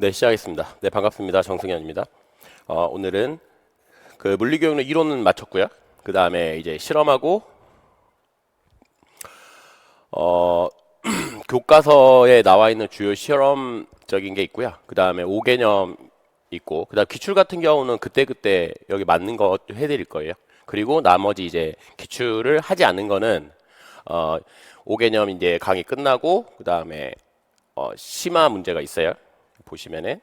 네, 시작하겠습니다. 네, 반갑습니다. 정승현입니다. 오늘은 그 물리교육의 이론은 마쳤고요. 그 다음에 이제 실험하고, 어, 교과서에 나와 있는 주요 실험적인 게 있고요. 그 다음에 5개념 있고, 그 다음 기출 같은 경우는 그때그때 여기 맞는 거 해드릴 거예요. 그리고 나머지 이제 기출을 하지 않는 거는, 5개념 이제 강의 끝나고, 그 다음에, 심화 문제가 있어요. 보시면은.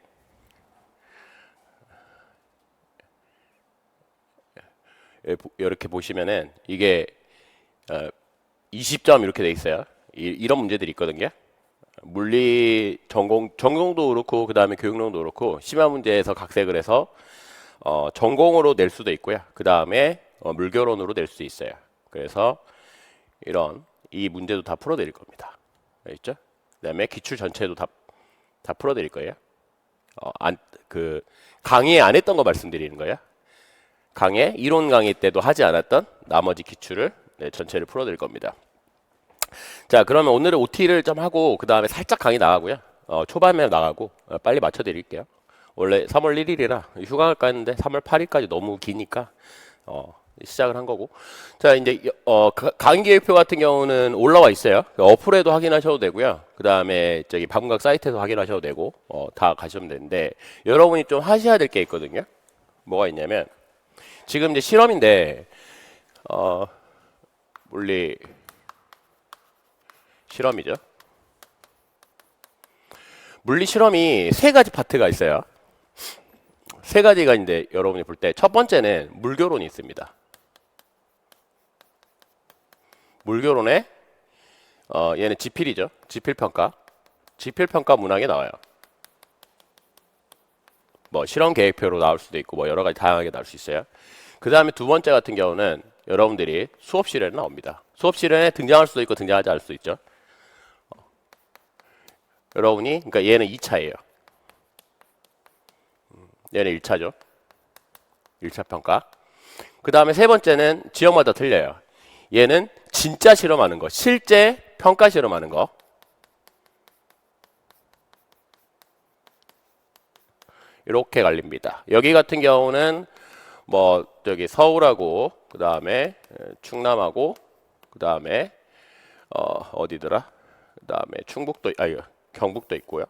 이렇게 보시면은 이게 20점 이렇게 돼 있어요. 이런 문제들이 있거든요. 물리 전공도 그렇고 그 다음에 교육론도 그렇고 심화 문제에서 각색을 해서 전공으로 낼 수도 있고요. 그 다음에 물교론으로 낼 수 있어요. 그래서 이 문제도 다 풀어드릴 겁니다. 알겠죠? 그 다음에 기출 전체도 다 풀어드릴 거예요. 강의 안 했던 거 말씀드리는 거예요. 이론 강의 때도 하지 않았던 나머지 기출을 전체를 풀어드릴 겁니다. 자, 그러면 오늘은 OT를 좀 하고 그 다음에 살짝 강의 나가고요. 초반에 나가고 빨리 맞춰드릴게요. 원래 3월 1일이라 휴가 갈까 했는데 3월 8일까지 너무 기니까 시작을 한 거고. 자, 이제 강의 계획표 같은 경우는 올라와 있어요. 어플에도 확인하셔도 되고요. 그 다음에 저기 방문각 사이트에서 확인하셔도 되고 다 가시면 되는데 여러분이 좀 하셔야 될 게 있거든요. 뭐가 있냐면 지금 이제 실험인데 물리 실험이죠. 물리 실험이 세 가지 파트가 있어요. 세 가지가 있는데 여러분이 볼 때 첫 번째는 물교론이 있습니다. 물교론에 얘는 지필이죠. 지필평가. 지필평가 문항에 나와요. 뭐 실험 계획표로 나올 수도 있고 뭐 여러 가지 다양하게 나올 수 있어요. 그 다음에 두 번째 같은 경우는 여러분들이 수업 시간에 나옵니다. 수업 시간에 등장할 수도 있고 등장하지 않을 수도 있죠. 여러분이 그러니까 얘는 2차예요. 얘는 1차죠. 1차 평가. 그 다음에 세 번째는 지역마다 틀려요. 얘는 진짜 실험하는 거, 실제 평가 실험하는 거. 이렇게 갈립니다. 여기 같은 경우는 뭐 저기 서울하고 그 다음에 충남하고 그 다음에 어디더라? 그 다음에 충북도 경북도 있고요.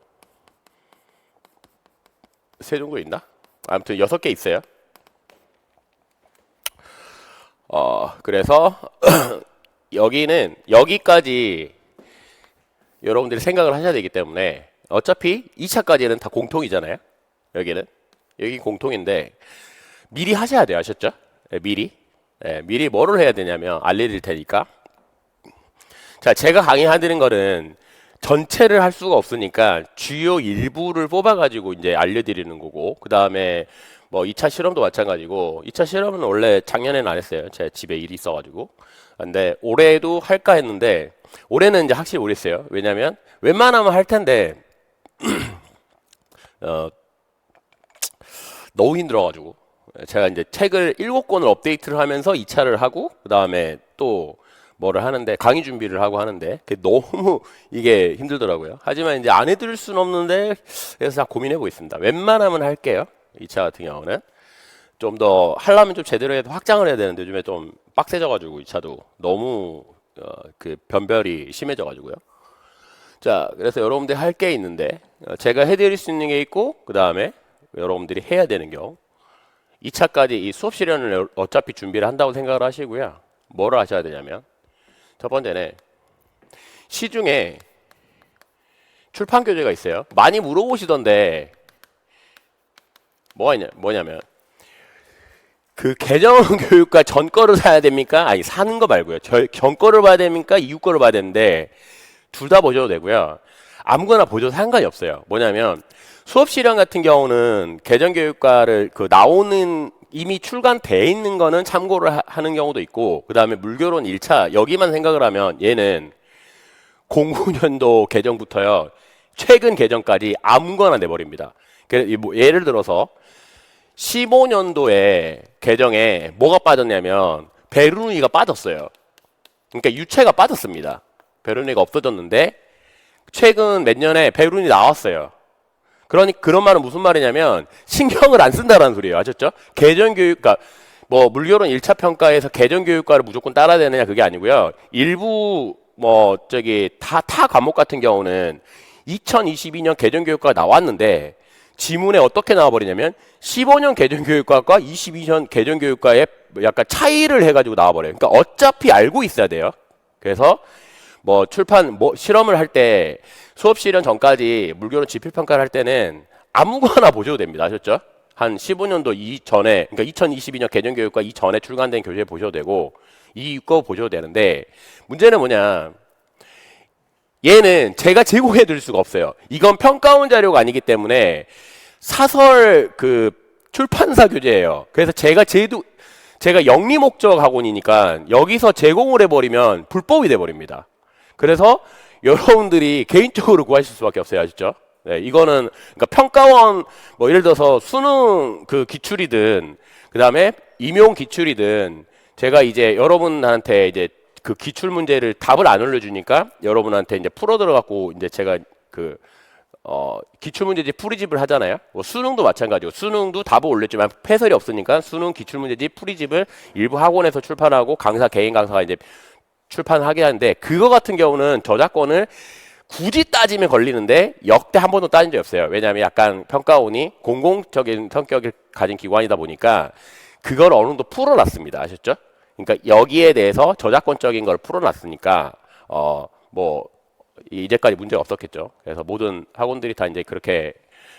세종도 있나? 아무튼 6개 있어요. 그래서 여기는 여기까지 여러분들이 생각을 하셔야 되기 때문에 어차피 2차까지는 다 공통이잖아요. 여기 공통인데 미리 하셔야 돼요. 아셨죠? 미리 뭐를 해야 되냐면 알려드릴 테니까. 자, 제가 강의하는 거는 전체를 할 수가 없으니까 주요 일부를 뽑아가지고 이제 알려드리는 거고, 그 다음에 뭐 2차 실험도 마찬가지고, 2차 실험은 원래 작년에는 안 했어요. 제 집에 일이 있어가지고. 근데 올해도 할까 했는데, 올해는 이제 확실히 모르겠어요. 왜냐면 웬만하면 할 텐데, 너무 힘들어가지고. 제가 이제 책을 7권을 업데이트를 하면서 2차를 하고, 그 다음에 또 뭐를 하는데, 강의 준비를 하고 하는데, 그게 너무 이게 힘들더라고요. 하지만 이제 안 해드릴 수는 없는데, 그래서 다 고민해보고 있습니다. 웬만하면 할게요. 2차 같은 경우는. 좀 더 하려면 좀 제대로 해도 확장을 해야 되는데, 요즘에 좀 빡세져가지고, 2차도 너무 그 변별이 심해져가지고요. 자, 그래서 여러분들이 할 게 있는데, 제가 해드릴 수 있는 게 있고, 그 다음에 여러분들이 해야 되는 경우. 2차까지 이 수업 시간을 어차피 준비를 한다고 생각을 하시고요. 뭐를 하셔야 되냐면 첫 번째는 시중에 출판 교재가 있어요. 많이 물어보시던데 뭐냐면 그 개정교육과 전 거를 사야 됩니까? 아니, 사는 거 말고요. 전 거를 봐야 됩니까? 이후 거를 봐야 되는데 둘 다 보셔도 되고요. 아무거나 보셔도 상관이 없어요. 뭐냐면 수업 실현 같은 경우는 개정교육과를 나오는 이미 출간돼 있는 거는 참고를 하는 경우도 있고, 그 다음에 물교론 1차 여기만 생각을 하면 얘는 09년도 개정부터요 최근 개정까지 아무거나 내버립니다. 예를 들어서 15년도에 개정에 뭐가 빠졌냐면 베르누이가 빠졌어요. 그러니까 유체가 빠졌습니다. 베르누이가 없어졌는데 최근 몇 년에 베르누이 나왔어요. 그런 말은 무슨 말이냐면 신경을 안 쓴다라는 소리예요. 아셨죠? 개정교육, 그러니까 뭐 물결은 1차 평가에서 개정교육과를 무조건 따라야 되느냐 그게 아니고요. 일부 뭐 저기 타 과목 같은 경우는 2022년 개정교육과가 나왔는데 지문에 어떻게 나와버리냐면 15년 개정교육과과 22년 개정교육과의 약간 차이를 해가지고 나와버려요. 그러니까 어차피 알고 있어야 돼요. 그래서 뭐 출판 뭐 실험을 할 때 수업 실현 전까지 물결은 지필 평가를 할 때는 아무거나 보셔도 됩니다. 아셨죠? 한 15년도 이전에, 그러니까 2022년 개정교육과 이전에 출간된 교재 보셔도 되고 이거 보셔도 되는데 문제는 뭐냐? 얘는 제가 제공해 드릴 수가 없어요. 이건 평가원 자료가 아니기 때문에 사설 그 출판사 교재예요. 그래서 제가 영리 목적 학원이니까 여기서 제공을 해버리면 불법이 돼버립니다. 그래서 여러분들이 개인적으로 구하실 수밖에 없어요. 아시죠? 네, 이거는 그러니까 평가원 뭐 예를 들어서 수능 그 기출이든 그 다음에 임용 기출이든 제가 이제 여러분한테 이제 그 기출 문제를 답을 안 올려주니까 여러분한테 이제 풀어 들어갖고 이제 제가 그 기출문제집 풀이집을 하잖아요. 뭐 수능도 마찬가지고 수능도 답을 올렸지만 패설이 없으니까 수능 기출문제집 풀이집을 일부 학원에서 출판하고 강사 개인 강사가 이제 출판하게 하는데 그거 같은 경우는 저작권을 굳이 따지면 걸리는데 역대 한 번도 따진 적이 없어요. 왜냐하면 약간 평가원이 공공적인 성격을 가진 기관이다 보니까 그걸 어느 정도 풀어놨습니다. 아셨죠? 그러니까 여기에 대해서 저작권적인 걸 풀어놨으니까 뭐 이제까지 문제가 없었겠죠. 그래서 모든 학원들이 다 이제 그렇게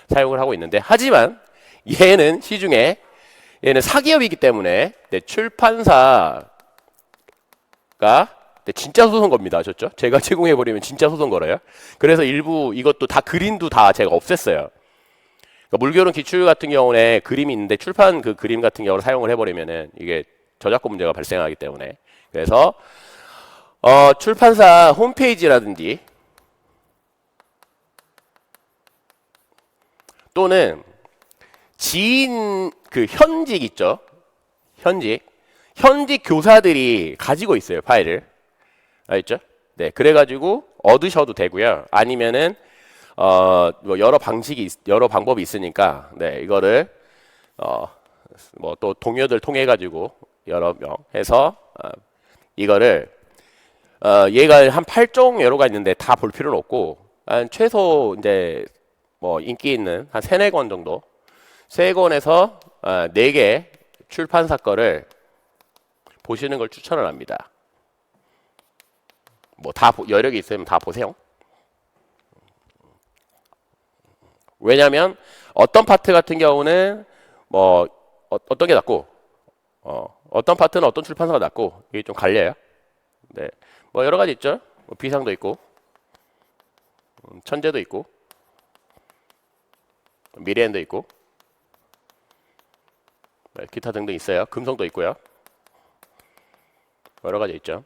사용을 하고 있는데 하지만 얘는 시중에 얘는 사기업이기 때문에 출판사가 진짜 소송 겁니다. 아셨죠? 제가 제공해버리면 진짜 소송 걸어요. 그래서 일부 이것도 다 그림도 다 제가 없앴어요. 그러니까 물결은 기출 같은 경우에 그림이 있는데 출판 그 그림 같은 경우를 사용을 해버리면은 이게 저작권 문제가 발생하기 때문에 그래서 출판사 홈페이지라든지 또는 지인 그 현직 있죠? 현직 교사들이 가지고 있어요. 파일을. 알겠죠? 네, 그래가지고 얻으셔도 되고요. 아니면은 뭐 여러 방법이 있으니까 네, 이거를 뭐 또 동료들 통해 가지고 여러 명 해서 이거를 얘가 한 8종 여러가 있는데 다 볼 필요는 없고 한 최소 이제 뭐 인기 있는 한 3, 4권 정도 3권에서 4개 출판사 거를 보시는 걸 추천을 합니다. 뭐 다 여력이 있으면 다 보세요. 왜냐면 어떤 파트 같은 경우는 뭐 어떤 게 낫고 어떤 파트는 어떤 출판사가 낫고 이게 좀 갈려요. 네, 뭐 여러 가지 있죠. 뭐 비상도 있고 천재도 있고 미래엔도 있고 네, 기타 등등 있어요. 금성도 있고요. 여러 가지 있죠.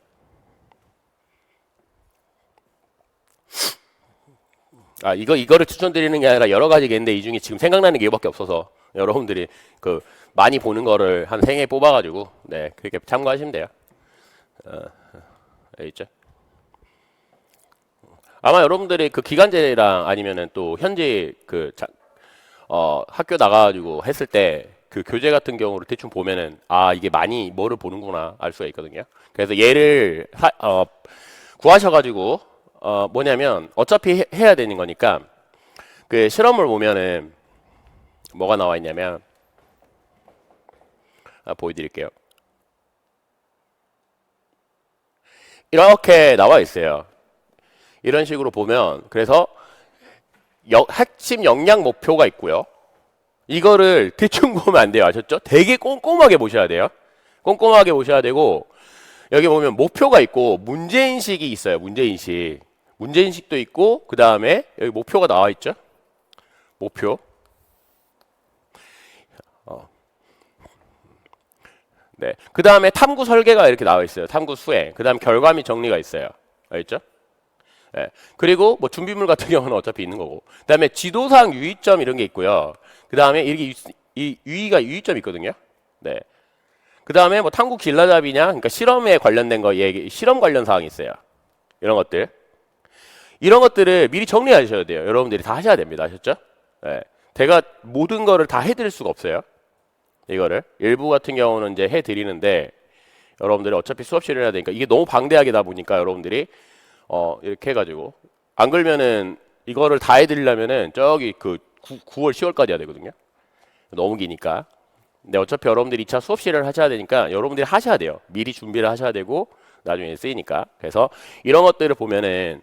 이거를 추천드리는 게 아니라 여러 가지가 있는데 이 중에 지금 생각나는 게 이거밖에 없어서 여러분들이 그 많이 보는 거를 한 3개 뽑아가지고 네 그렇게 참고하시면 돼요. 있죠. 아마 여러분들이 그 기간제랑 아니면은 또 현재 그 학교 나가가지고 했을 때 그 교재 같은 경우를 대충 보면은 이게 많이 뭐를 보는구나 알 수가 있거든요. 그래서 얘를 구하셔가지고 뭐냐면 어차피 해야 되는 거니까 그 실험을 보면은 뭐가 나와 있냐면 보여드릴게요. 이렇게 나와 있어요. 이런 식으로 보면 그래서 핵심 역량 목표가 있고요. 이거를 대충 보면 안 돼요. 아셨죠? 되게 꼼꼼하게 보셔야 돼요. 꼼꼼하게 보셔야 되고 여기 보면 목표가 있고 문제인식이 있어요. 문제인식도 있고 그 다음에 여기 목표가 나와 있죠. 목표. 네. 그 다음에 탐구 설계가 이렇게 나와 있어요. 탐구 수행. 그 다음 결과 및 정리가 있어요. 알겠죠? 네. 그리고 뭐 준비물 같은 경우는 어차피 있는 거고. 그 다음에 지도상 유의점 이런 게 있고요. 그 다음에 이렇게 유의점이 있거든요. 네. 그 다음에 뭐 탐구 길라잡이냐, 그러니까 실험에 관련된 거 실험 관련 사항이 있어요. 이런 것들. 이런 것들을 미리 정리하셔야 돼요. 여러분들이 다 하셔야 됩니다. 아셨죠? 예. 제가 모든 거를 다 해드릴 수가 없어요. 이거를 일부 같은 경우는 이제 해드리는데 여러분들이 어차피 수업 시간을 해야 되니까 이게 너무 방대하게다 보니까 여러분들이 이렇게 해가지고 안 그러면은 이거를 다 해드리려면은 저기 그 9월 10월까지 해야 되거든요. 너무 기니까. 근데 어차피 여러분들이 2차 수업 시간을 하셔야 되니까 여러분들이 하셔야 돼요. 미리 준비를 하셔야 되고 나중에 쓰이니까. 그래서 이런 것들을 보면은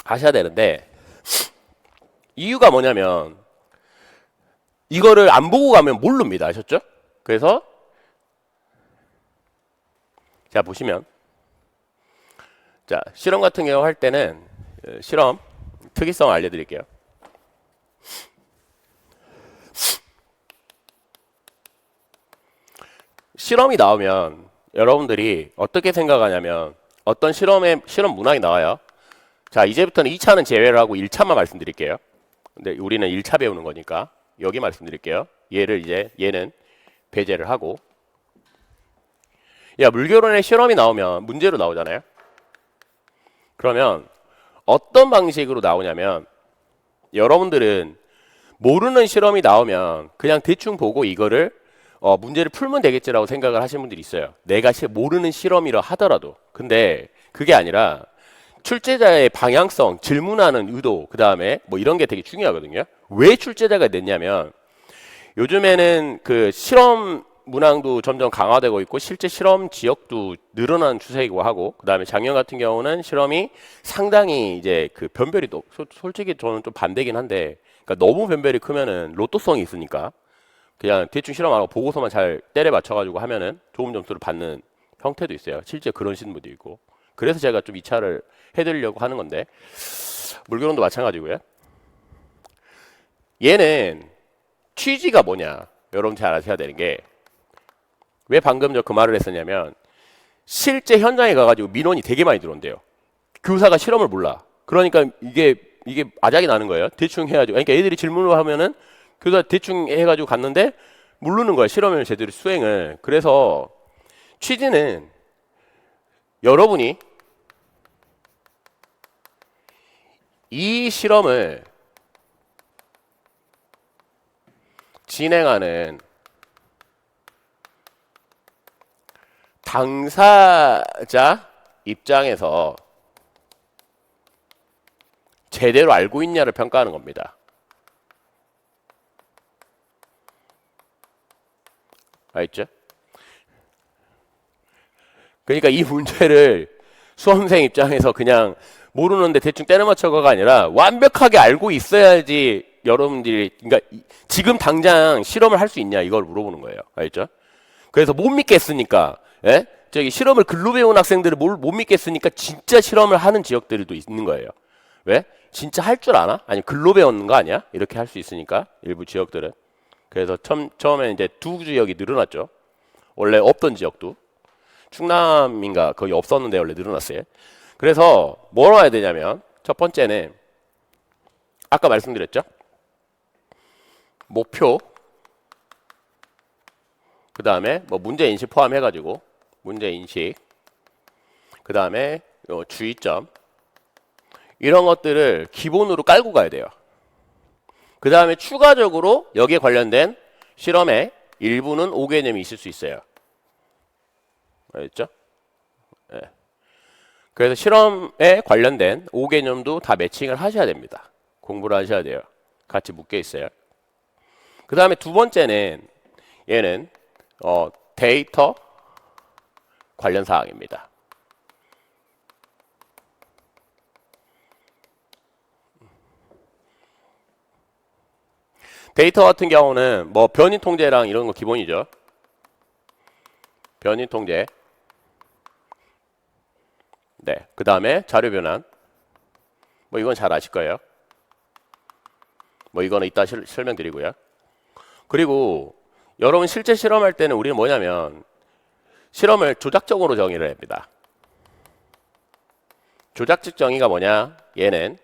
하셔야 되는데 이유가 뭐냐면 이거를 안 보고 가면 모릅니다. 아셨죠? 그래서 자 보시면 자 실험 같은 경우 할 때는 실험 특이성 알려드릴게요. 실험이 나오면 여러분들이 어떻게 생각하냐면 어떤 실험 문항이 나와요. 자 이제부터는 2차는 제외를 하고 1차만 말씀드릴게요. 근데 우리는 1차 배우는 거니까 여기 말씀드릴게요. 얘는 배제를 하고 야 물결원의 실험이 나오면 문제로 나오잖아요. 그러면 어떤 방식으로 나오냐면 여러분들은 모르는 실험이 나오면 그냥 대충 보고 이거를 문제를 풀면 되겠지라고 생각을 하시는 분들이 있어요. 내가 모르는 실험이라 하더라도. 근데 그게 아니라 출제자의 방향성, 질문하는 의도, 그 다음에 뭐 이런 게 되게 중요하거든요. 왜 출제자가 냈냐면 요즘에는 그 실험 문항도 점점 강화되고 있고 실제 실험 지역도 늘어나는 추세이고 하고 그 다음에 작년 같은 경우는 실험이 상당히 이제 그 변별이 또 솔직히 저는 좀 반대긴 한데 그러니까 너무 변별이 크면은 로또성이 있으니까 그냥 대충 실험 안 하고 보고서만 잘 때려 맞춰가지고 하면은 좋은 점수를 받는 형태도 있어요. 실제 그런 신분도 있고. 그래서 제가 좀 2차를 해드리려고 하는 건데 물결원도 마찬가지고요. 얘는 취지가 뭐냐? 여러분 잘 아셔야 되는 게 왜 방금 저 그 말을 했었냐면 실제 현장에 가가지고 민원이 되게 많이 들어온대요. 교사가 실험을 몰라. 그러니까 이게 아작이 나는 거예요. 대충 해가지고. 그러니까 애들이 질문을 하면은 교사 대충 해가지고 갔는데 모르는 거야. 실험을 제대로 수행을. 그래서 취지는 여러분이 이 실험을 진행하는 당사자 입장에서 제대로 알고 있냐를 평가하는 겁니다. 알겠죠? 그러니까 이 문제를 수험생 입장에서 그냥 모르는데 대충 때려 맞춰가가 아니라 완벽하게 알고 있어야지 여러분들이 그러니까 지금 당장 실험을 할 수 있냐 이걸 물어보는 거예요. 알겠죠? 그래서 못 믿겠으니까 예? 저기 실험을 글로 배운 학생들을 못 믿겠으니까 진짜 실험을 하는 지역들도 있는 거예요. 왜? 진짜 할 줄 아나? 아니 글로 배우는 거 아니야? 이렇게 할 수 있으니까 일부 지역들은. 그래서 처음에 이제 두 지역이 늘어났죠. 원래 없던 지역도 충남인가 거의 없었는데 원래 늘어났어요. 그래서 뭐로 해야 되냐면 첫 번째는 아까 말씀드렸죠. 목표 그 다음에 뭐 문제 인식 포함해가지고 문제 인식 그 다음에 주의점 이런 것들을 기본으로 깔고 가야 돼요. 그 다음에 추가적으로 여기에 관련된 실험의 일부는 5개념이 있을 수 있어요. 알겠죠? 네. 그래서 실험에 관련된 5개념도 다 매칭을 하셔야 됩니다. 공부를 하셔야 돼요. 같이 묶여 있어요. 그 다음에 두 번째는 얘는 데이터 관련 사항입니다. 데이터 같은 경우는 뭐 변이 통제랑 이런 거 기본이죠. 변이 통제. 네. 그 다음에 자료 변환. 뭐 이건 잘 아실 거예요. 뭐 이거는 이따 설명드리고요. 그리고 여러분 실제 실험할 때는 우리는 뭐냐면 실험을 조작적으로 정의를 합니다. 조작적 정의가 뭐냐? 얘는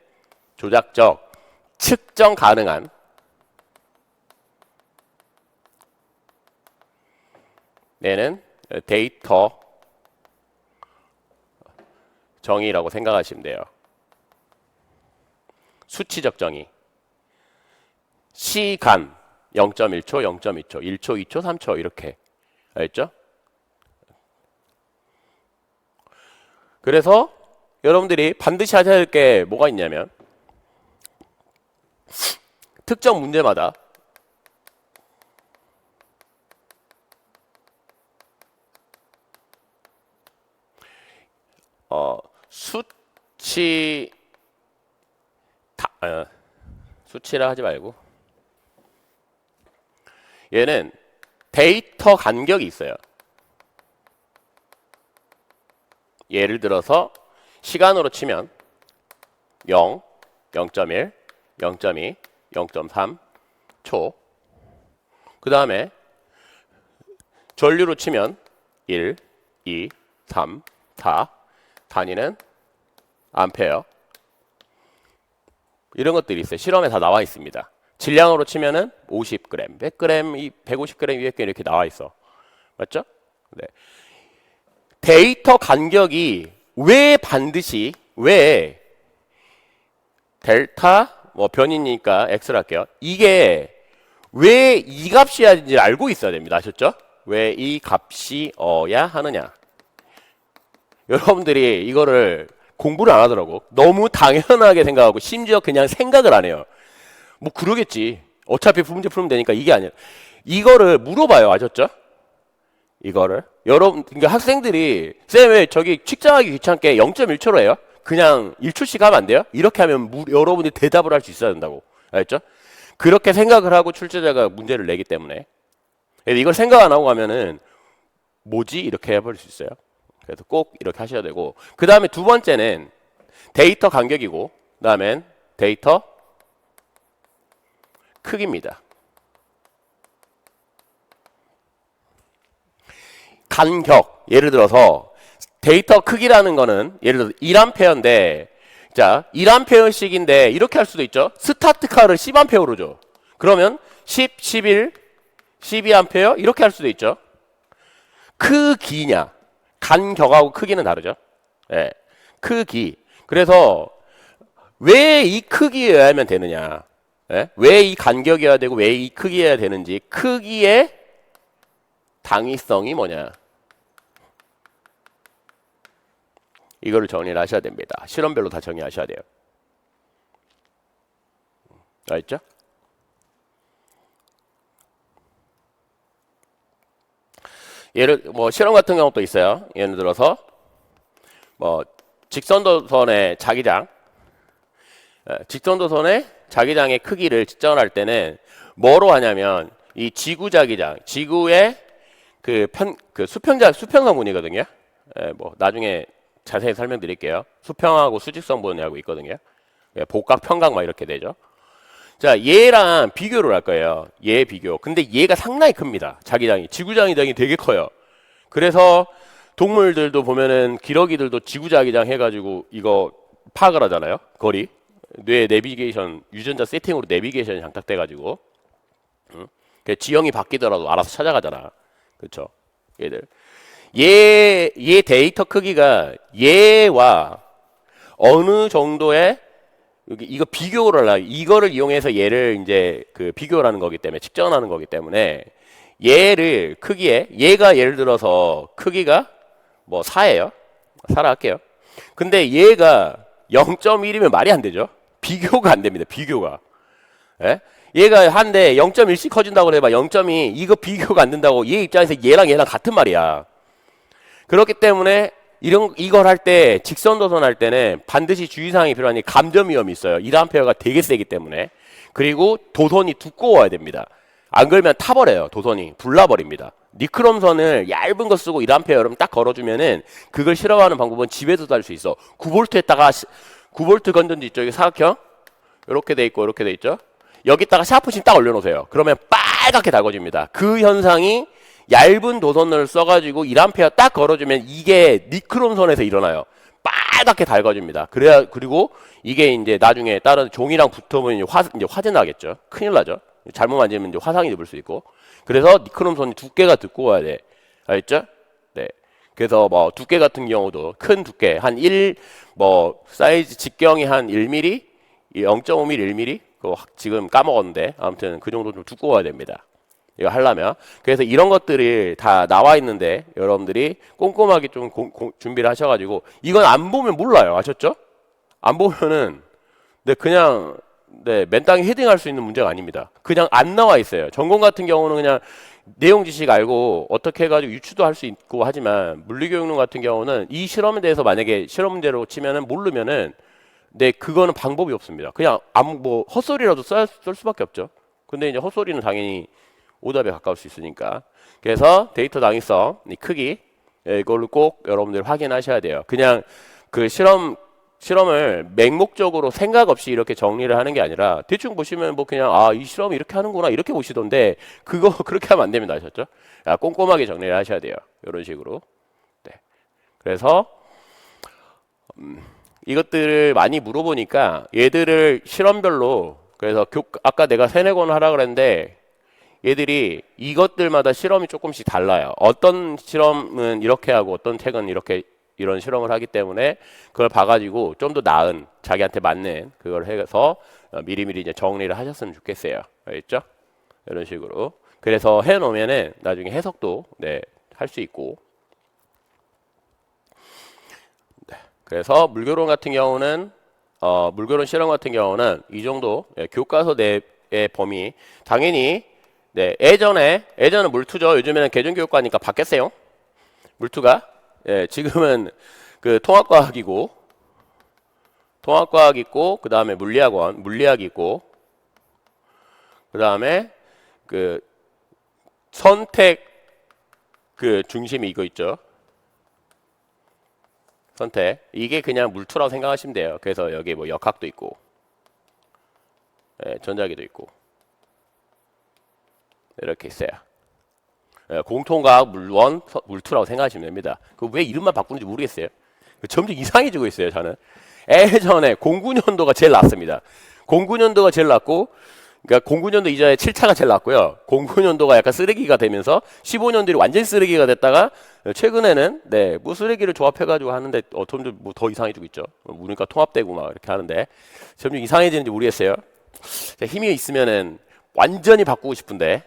조작적, 측정 가능한 얘는 데이터 정의라고 생각하시면 돼요. 수치적 정의. 시간 0.1초, 0.2초, 1초, 2초, 3초 이렇게. 알겠죠? 그래서 여러분들이 반드시 하셔야 할 게 뭐가 있냐면 특정 문제마다 수치 수치라 하지 말고 얘는 데이터 간격이 있어요. 예를 들어서 시간으로 치면 0, 0.1, 0.2, 0.3 초. 그 다음에 전류로 치면 1, 2, 3, 4 단위는 암페어. 이런 것들이 있어요. 실험에 다 나와 있습니다. 질량으로 치면은 50g, 100g, 150g, 200g 이렇게 나와 있어. 맞죠? 네. 데이터 간격이 왜 델타 뭐 변이니까 x를 할게요. 이게 왜 이 값이어야 하는지 알고 있어야 됩니다. 아셨죠? 왜 이 값이어야 하느냐. 여러분들이 이거를 공부를 안 하더라고. 너무 당연하게 생각하고 심지어 그냥 생각을 안 해요. 뭐 그러겠지. 어차피 문제 풀면 되니까 이게 아니야. 이거를 물어봐요. 아셨죠? 이거를 여러분 그러니까 학생들이 쌤 왜 저기 측정하기 귀찮게 0.1초로 해요? 그냥 1초씩 하면 안 돼요? 이렇게 하면 여러분들이 대답을 할 수 있어야 된다고. 알겠죠? 그렇게 생각을 하고 출제자가 문제를 내기 때문에 이걸 생각 안 하고 가면은 뭐지? 이렇게 해버릴 수 있어요. 그래서 꼭 이렇게 하셔야 되고 그 다음에 두 번째는 데이터 간격이고 그 다음엔 데이터 크기입니다. 간격 예를 들어서 데이터 크기라는 거는 예를 들어서 1A인데 자 1A씩인데 이렇게 할 수도 있죠. 스타트카를 10A로 줘. 그러면 10, 11, 12A 이렇게 할 수도 있죠. 크기냐 간격하고 크기는 다르죠. 예, 크기. 그래서 왜 이 크기여야만 되느냐? 예? 왜 이 간격이어야 되고 왜 이 크기여야 되는지 크기의 당위성이 뭐냐? 이거를 정리를 하셔야 됩니다. 실험별로 다 정리하셔야 돼요. 알겠죠? 뭐 실험 같은 경우도 있어요. 예를 들어서 뭐 직선도선의 자기장, 직선도선의 자기장의 크기를 측정할 때는 뭐로 하냐면 이 지구 자기장, 지구의 그 수평성분이거든요. 뭐 나중에 자세히 설명드릴게요. 수평하고 수직성분이라고 있거든요. 복각, 평각 막 이렇게 되죠. 자, 얘랑 비교를 할 거예요. 얘 비교. 근데 얘가 상당히 큽니다. 자기장이. 지구 자기장이 되게 커요. 그래서 동물들도 보면은 기러기들도 지구 자기장 해가지고 이거 파악을 하잖아요. 거리. 뇌 내비게이션, 유전자 세팅으로 내비게이션이 장착돼가지고. 지형이 바뀌더라도 알아서 찾아가잖아. 그쵸? 얘들. 얘 데이터 크기가 얘와 어느 정도의 이거 비교를 하려 이거를 이용해서 얘를 이제 그 비교를 하는 거기 때문에 측정하는 거기 때문에 얘를 크기에 얘가 예를 들어서 크기가 뭐 4예요. 4라 할게요. 근데 얘가 0.1이면 말이 안 되죠. 비교가 안 됩니다. 비교가. 예? 얘가 한데 0.1씩 커진다고 해봐 0.2 이거 비교가 안 된다고 얘 입장에서 얘랑 같은 말이야. 그렇기 때문에 이걸 할 때 직선도선 할 때는 반드시 주의사항이 필요하니 감전 위험이 있어요. 1A가 되게 세기 때문에. 그리고 도선이 두꺼워야 됩니다. 안 그러면 타버려요. 도선이 불나버립니다. 니크롬선을 얇은 거 쓰고 1A 여러분 딱 걸어주면은 그걸 실험하는 방법은 집에서도 할 수 있어. 9V에다가 9V 건전지 이쪽에 사각형 이렇게 돼 있고 이렇게 돼 있죠. 여기다가 샤프심 딱 올려놓으세요. 그러면 빨갛게 달궈집니다. 그 현상이 얇은 도선을 써가지고 1A 딱 걸어주면 이게 니크롬선에서 일어나요. 빨갛게 달궈집니다. 그리고 이게 이제 나중에 다른 종이랑 붙으면 이제 화재 나겠죠. 큰일 나죠. 잘못 만지면 이제 화상이 입을 수 있고. 그래서 니크롬선이 두께가 두꺼워야 돼. 알겠죠? 네. 그래서 뭐 두께 같은 경우도 큰 두께 한 1, 뭐 사이즈 직경이 한 1mm, 0.5mm, 1mm 그거 지금 까먹었는데 아무튼 그 정도 좀 두꺼워야 됩니다. 이거 하려면. 그래서 이런 것들이 다 나와 있는데 여러분들이 꼼꼼하게 좀 준비를 하셔가지고 이건 안 보면 몰라요. 아셨죠? 안 보면은 네 그냥 네 맨땅에 헤딩할 수 있는 문제가 아닙니다. 그냥 안 나와 있어요. 전공 같은 경우는 그냥 내용 지식 알고 어떻게 해가지고 유추도 할 수 있고 하지만 물리교육론 같은 경우는 이 실험에 대해서 만약에 실험 문제로 치면은 모르면은 네 그거는 방법이 없습니다. 그냥 아무 뭐 헛소리라도 쓸 수밖에 없죠. 근데 이제 헛소리는 당연히 오답에 가까울 수 있으니까. 그래서 데이터 당위성 이 크기 이걸로 꼭 여러분들 확인하셔야 돼요. 그냥 그 실험을 맹목적으로 생각 없이 이렇게 정리를 하는 게 아니라 대충 보시면 뭐 그냥 아 이 실험 이렇게 하는구나 이렇게 보시던데 그거 그렇게 하면 안 됩니다. 아셨죠? 꼼꼼하게 정리를 하셔야 돼요. 이런 식으로. 네. 그래서 이것들을 많이 물어보니까 얘들을 실험별로 그래서 아까 내가 세네 권 하라 그랬는데 얘들이 이것들마다 실험이 조금씩 달라요. 어떤 실험은 이렇게 하고 어떤 책은 이렇게 이런 실험을 하기 때문에 그걸 봐가지고 좀 더 나은 자기한테 맞는 그걸 해서 미리미리 이제 정리를 하셨으면 좋겠어요. 알겠죠? 이런 식으로. 그래서 해놓으면은 나중에 해석도 네, 할 수 있고. 네. 그래서 물교론 같은 경우는 물교론 실험 같은 경우는 이 정도 교과서 내의 범위 당연히 네, 예전은 물투죠. 요즘에는 계준교육과니까 바뀌었어요. 물투가. 예, 지금은 그 통합과학 있고, 그 다음에 물리학 있고, 그 다음에 그 선택 그 중심이 이거 있죠. 선택. 이게 그냥 물투라고 생각하시면 돼요. 그래서 여기 뭐 역학도 있고, 예, 전자기도 있고. 이렇게 있어요. 공통과학 물원 물투라고 생각하시면 됩니다. 그 왜 이름만 바꾸는지 모르겠어요. 점점 이상해지고 있어요. 저는 예전에 09년도가 제일 낫습니다. 09년도가 제일 낫고 그러니까 09년도 이전에 7차가 제일 낫고요. 09년도가 약간 쓰레기가 되면서 15년들이 완전 쓰레기가 됐다가 최근에는 네, 뭐 쓰레기를 조합해가지고 하는데 점점 뭐 더 이상해지고 있죠. 그러니까 통합되고 막 이렇게 하는데 점점 이상해지는지 모르겠어요. 힘이 있으면은 완전히 바꾸고 싶은데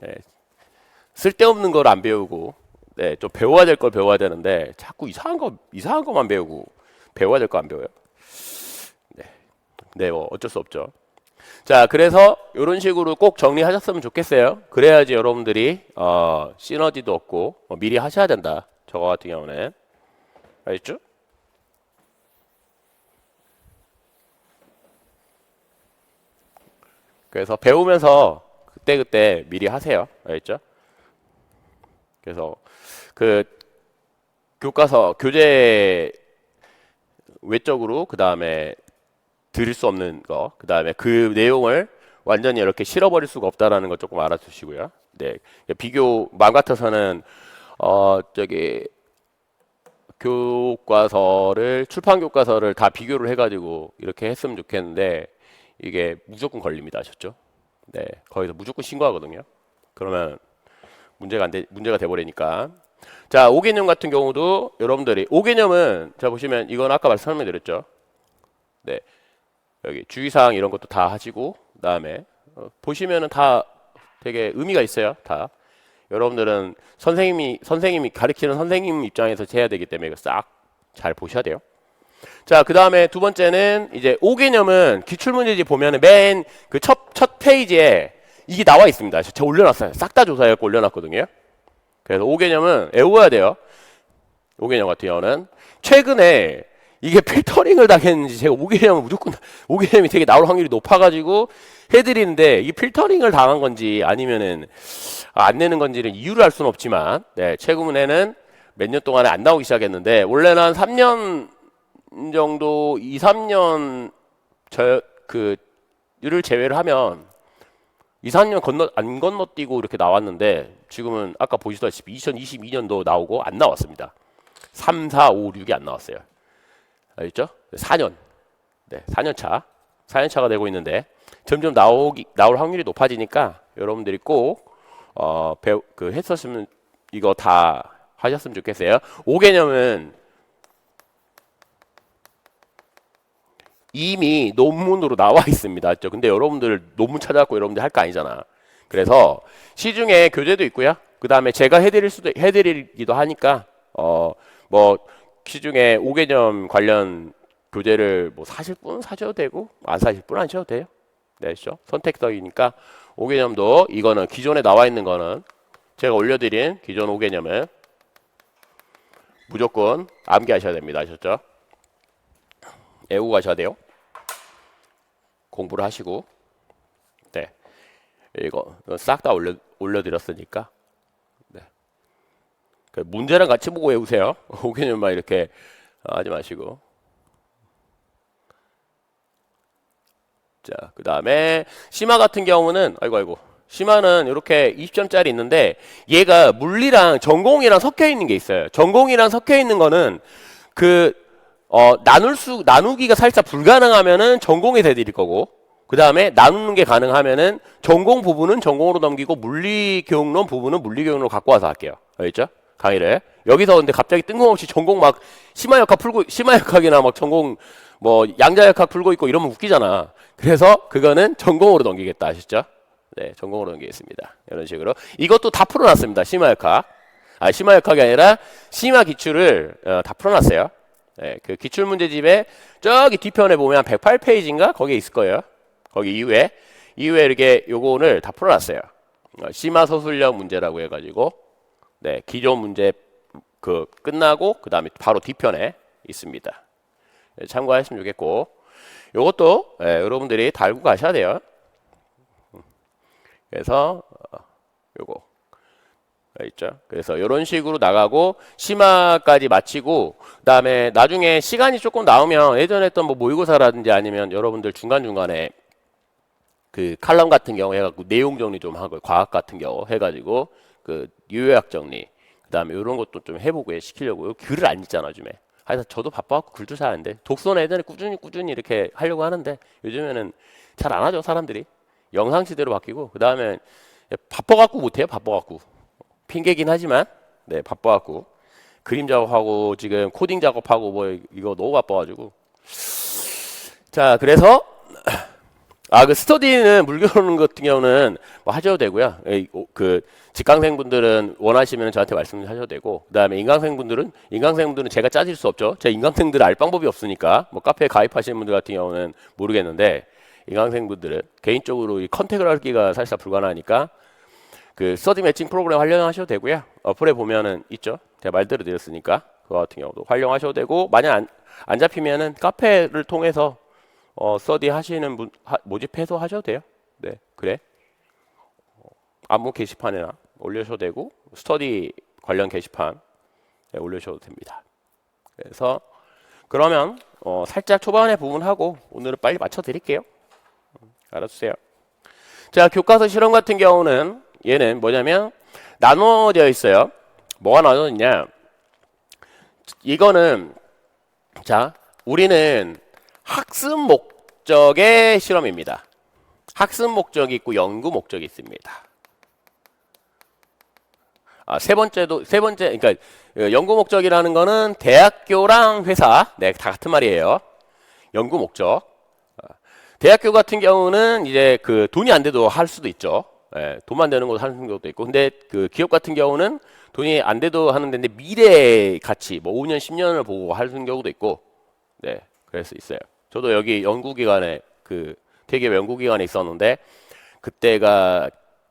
네, 쓸데없는 걸 안 배우고 네, 좀 배워야 될 걸 배워야 되는데 자꾸 이상한 거만 배우고 배워야 될 거 안 배워요. 네. 네, 뭐 어쩔 수 없죠. 자, 그래서 이런 식으로 꼭 정리하셨으면 좋겠어요. 그래야지 여러분들이 시너지도 얻고 미리 하셔야 된다. 저거 같은 경우는 알겠죠? 그래서 배우면서 그때그때 미리 하세요. 알겠죠? 그래서 그 교과서 교재 외적으로 그 다음에 들을 수 없는 거, 그 다음에 그 내용을 완전히 이렇게 실어버릴 수가 없다라는 거 조금 알아두시고요. 네, 비교 마음 같아서는 저기 교과서를 출판 교과서를 다 비교를 해가지고 이렇게 했으면 좋겠는데 이게 무조건 걸립니다, 아셨죠? 네, 거기서 무조건 신고하거든요. 그러면 문제가 돼버리니까. 자, 5개념 같은 경우도 여러분들이 5개념은 자 보시면 이건 아까 설명드렸죠. 네, 여기 주의사항 이런 것도 다 하시고 그다음에 보시면은 다 되게 의미가 있어요. 다 여러분들은 선생님이 가르치는 선생님 입장에서 해야 되기 때문에 싹 잘 보셔야 돼요. 자, 그 다음에 두 번째는 이제 5개념은 기출문제집 보면은 맨 그 첫 페이지에 이게 나와 있습니다. 제가 올려놨어요. 싹 다 조사해갖고 올려놨거든요. 그래서 5개념은 외워야 돼요. 5개념 같은 경우는 최근에 이게 필터링을 당했는지 제가 5개념은 무조건 5개념이 되게 나올 확률이 높아가지고 해드리는데 이게 필터링을 당한 건지 아니면은 안 내는 건지는 이유를 알 수는 없지만 네, 최근에는 몇 년 동안에 안 나오기 시작했는데 원래는 한 3년 정도 2, 3년 그를 제외를 하면 2, 3년 안 건너뛰고 이렇게 나왔는데 지금은 아까 보시다시피 2022년도 나오고 안 나왔습니다. 3, 4, 5, 6이 안 나왔어요. 알겠죠? 4년. 네, 4년 차. 4년 차가 되고 있는데 점점 나올 확률이 높아지니까 여러분들이 꼭 했었으면 이거 다 하셨으면 좋겠어요. 5개념은 이미 논문으로 나와 있습니다. 맞죠? 근데 여러분들 논문 찾아갖고 여러분들 할 거 아니잖아. 그래서 시중에 교재도 있고요. 그 다음에 제가 해드리기도 하니까 뭐 시중에 5개념 관련 교재를 뭐 사실 분 사셔도 되고 안 사실 분 안 사셔도 돼요. 네, 그렇죠? 선택적이니까 5개념도 이거는 기존에 나와 있는 거는 제가 올려드린 기존 5개념을 무조건 암기하셔야 됩니다. 아셨죠? 외우고 가셔야 돼요. 공부를 하시고. 네. 이거 싹 다 올려드렸으니까. 네. 그 문제랑 같이 보고 외우세요. 5개념만 이렇게 하지 마시고. 자, 그 다음에 심화 같은 경우는 아이고 심화는 이렇게 20점짜리 있는데 얘가 물리랑 전공이랑 섞여 있는 게 있어요. 전공이랑 섞여 있는 거는 나누기가 살짝 불가능하면은 전공에 대드릴 거고, 그 다음에 나누는 게 가능하면은 전공 부분은 전공으로 넘기고 물리 교육론 부분은 물리 교육론으로 갖고 와서 할게요. 알겠죠? 강의를. 여기서 근데 갑자기 뜬금없이 전공 막 심화역학이나 막 전공 뭐 양자역학 풀고 있고 이러면 웃기잖아. 그래서 그거는 전공으로 넘기겠다. 아시죠? 네, 전공으로 넘기겠습니다. 이런 식으로. 이것도 다 풀어놨습니다. 심화역학. 심화역학이 아니라 심화 기출을 다 풀어놨어요. 네, 그 기출문제집에 저기 뒤편에 보면 108페이지인가? 거기에 있을 거예요. 거기 이후에 이렇게 요거를 다 풀어놨어요. 심화 서술형 문제라고 해가지고, 네, 기존 문제 끝나고 그 다음에 바로 뒤편에 있습니다. 네, 참고하시면 좋겠고, 요것도 여러분들이 달고 가셔야 돼요. 그래서 요거 있죠. 그래서 이런 식으로 나가고 심화까지 마치고, 그다음에 나중에 시간이 조금 나오면 예전에 했던 뭐 모의고사라든지 아니면 여러분들 중간중간에 그 칼럼 같은 경우 해갖고 내용 정리 좀 하고, 과학 같은 경우 해가지고 그 유효약 정리, 그다음에 이런 것도 좀 해보고 시키려고. 글을 안 읽잖아 요즘에. 하여튼 저도 바빠갖고 글도 잘 안 돼. 독서는 예전에 꾸준히 이렇게 하려고 하는데 요즘에는 잘 안 하죠 사람들이. 영상 시대로 바뀌고, 그 다음에 바빠갖고 못해요. 바빠갖고 핑계긴 하지만, 네, 바빠갖고 그림 작업하고 지금 코딩 작업하고 뭐 이거 너무 바빠가지고. 자, 그래서 그 스터디는 물교는 같은 경우는 뭐 하셔도 되고요. 그 직강생분들은 원하시면 저한테 말씀하셔도 되고, 그 다음에 인강생분들은 제가 짜질 수 없죠. 제 인강생들은 알 방법이 없으니까 뭐 카페에 가입하시는 분들 같은 경우는 모르겠는데, 인강생분들은 개인적으로 이 컨택을 하기가 사실상 불가능하니까 그 스터디 매칭 프로그램 활용하셔도 되고요. 어플에 보면은 있죠. 제가 말대로 드렸으니까 그거 같은 경우도 활용하셔도 되고, 만약 안 잡히면은 카페를 통해서 스터디 하시는 분 모집해서 하셔도 돼요. 네, 그래. 안무 게시판에나 올려셔도 되고, 스터디 관련 게시판 올려셔도 됩니다. 그래서 그러면 살짝 초반에 부분하고 오늘은 빨리 맞춰 드릴게요. 알아주세요. 자, 교과서 실험 같은 경우는 얘는 뭐냐면 나눠져 있어요. 뭐가 나눠져 있냐? 이거는 자, 우리는 학습 목적의 실험입니다. 학습 목적이 있고 연구 목적이 있습니다. 세 번째, 그러니까 연구 목적이라는 거는 대학교랑 회사, 네, 다 같은 말이에요. 연구 목적. 대학교 같은 경우는 이제 그 돈이 안 돼도 할 수도 있죠. 돈만 되는 것도 하는 경우도 있고, 근데 그 기업 같은 경우는 돈이 안 돼도 하는 데인데 미래 가치, 뭐 5년, 10년을 보고 하는 경우도 있고, 네, 그럴 수 있어요. 저도 여기 연구기관에 대기업 연구기관에 있었는데, 그때가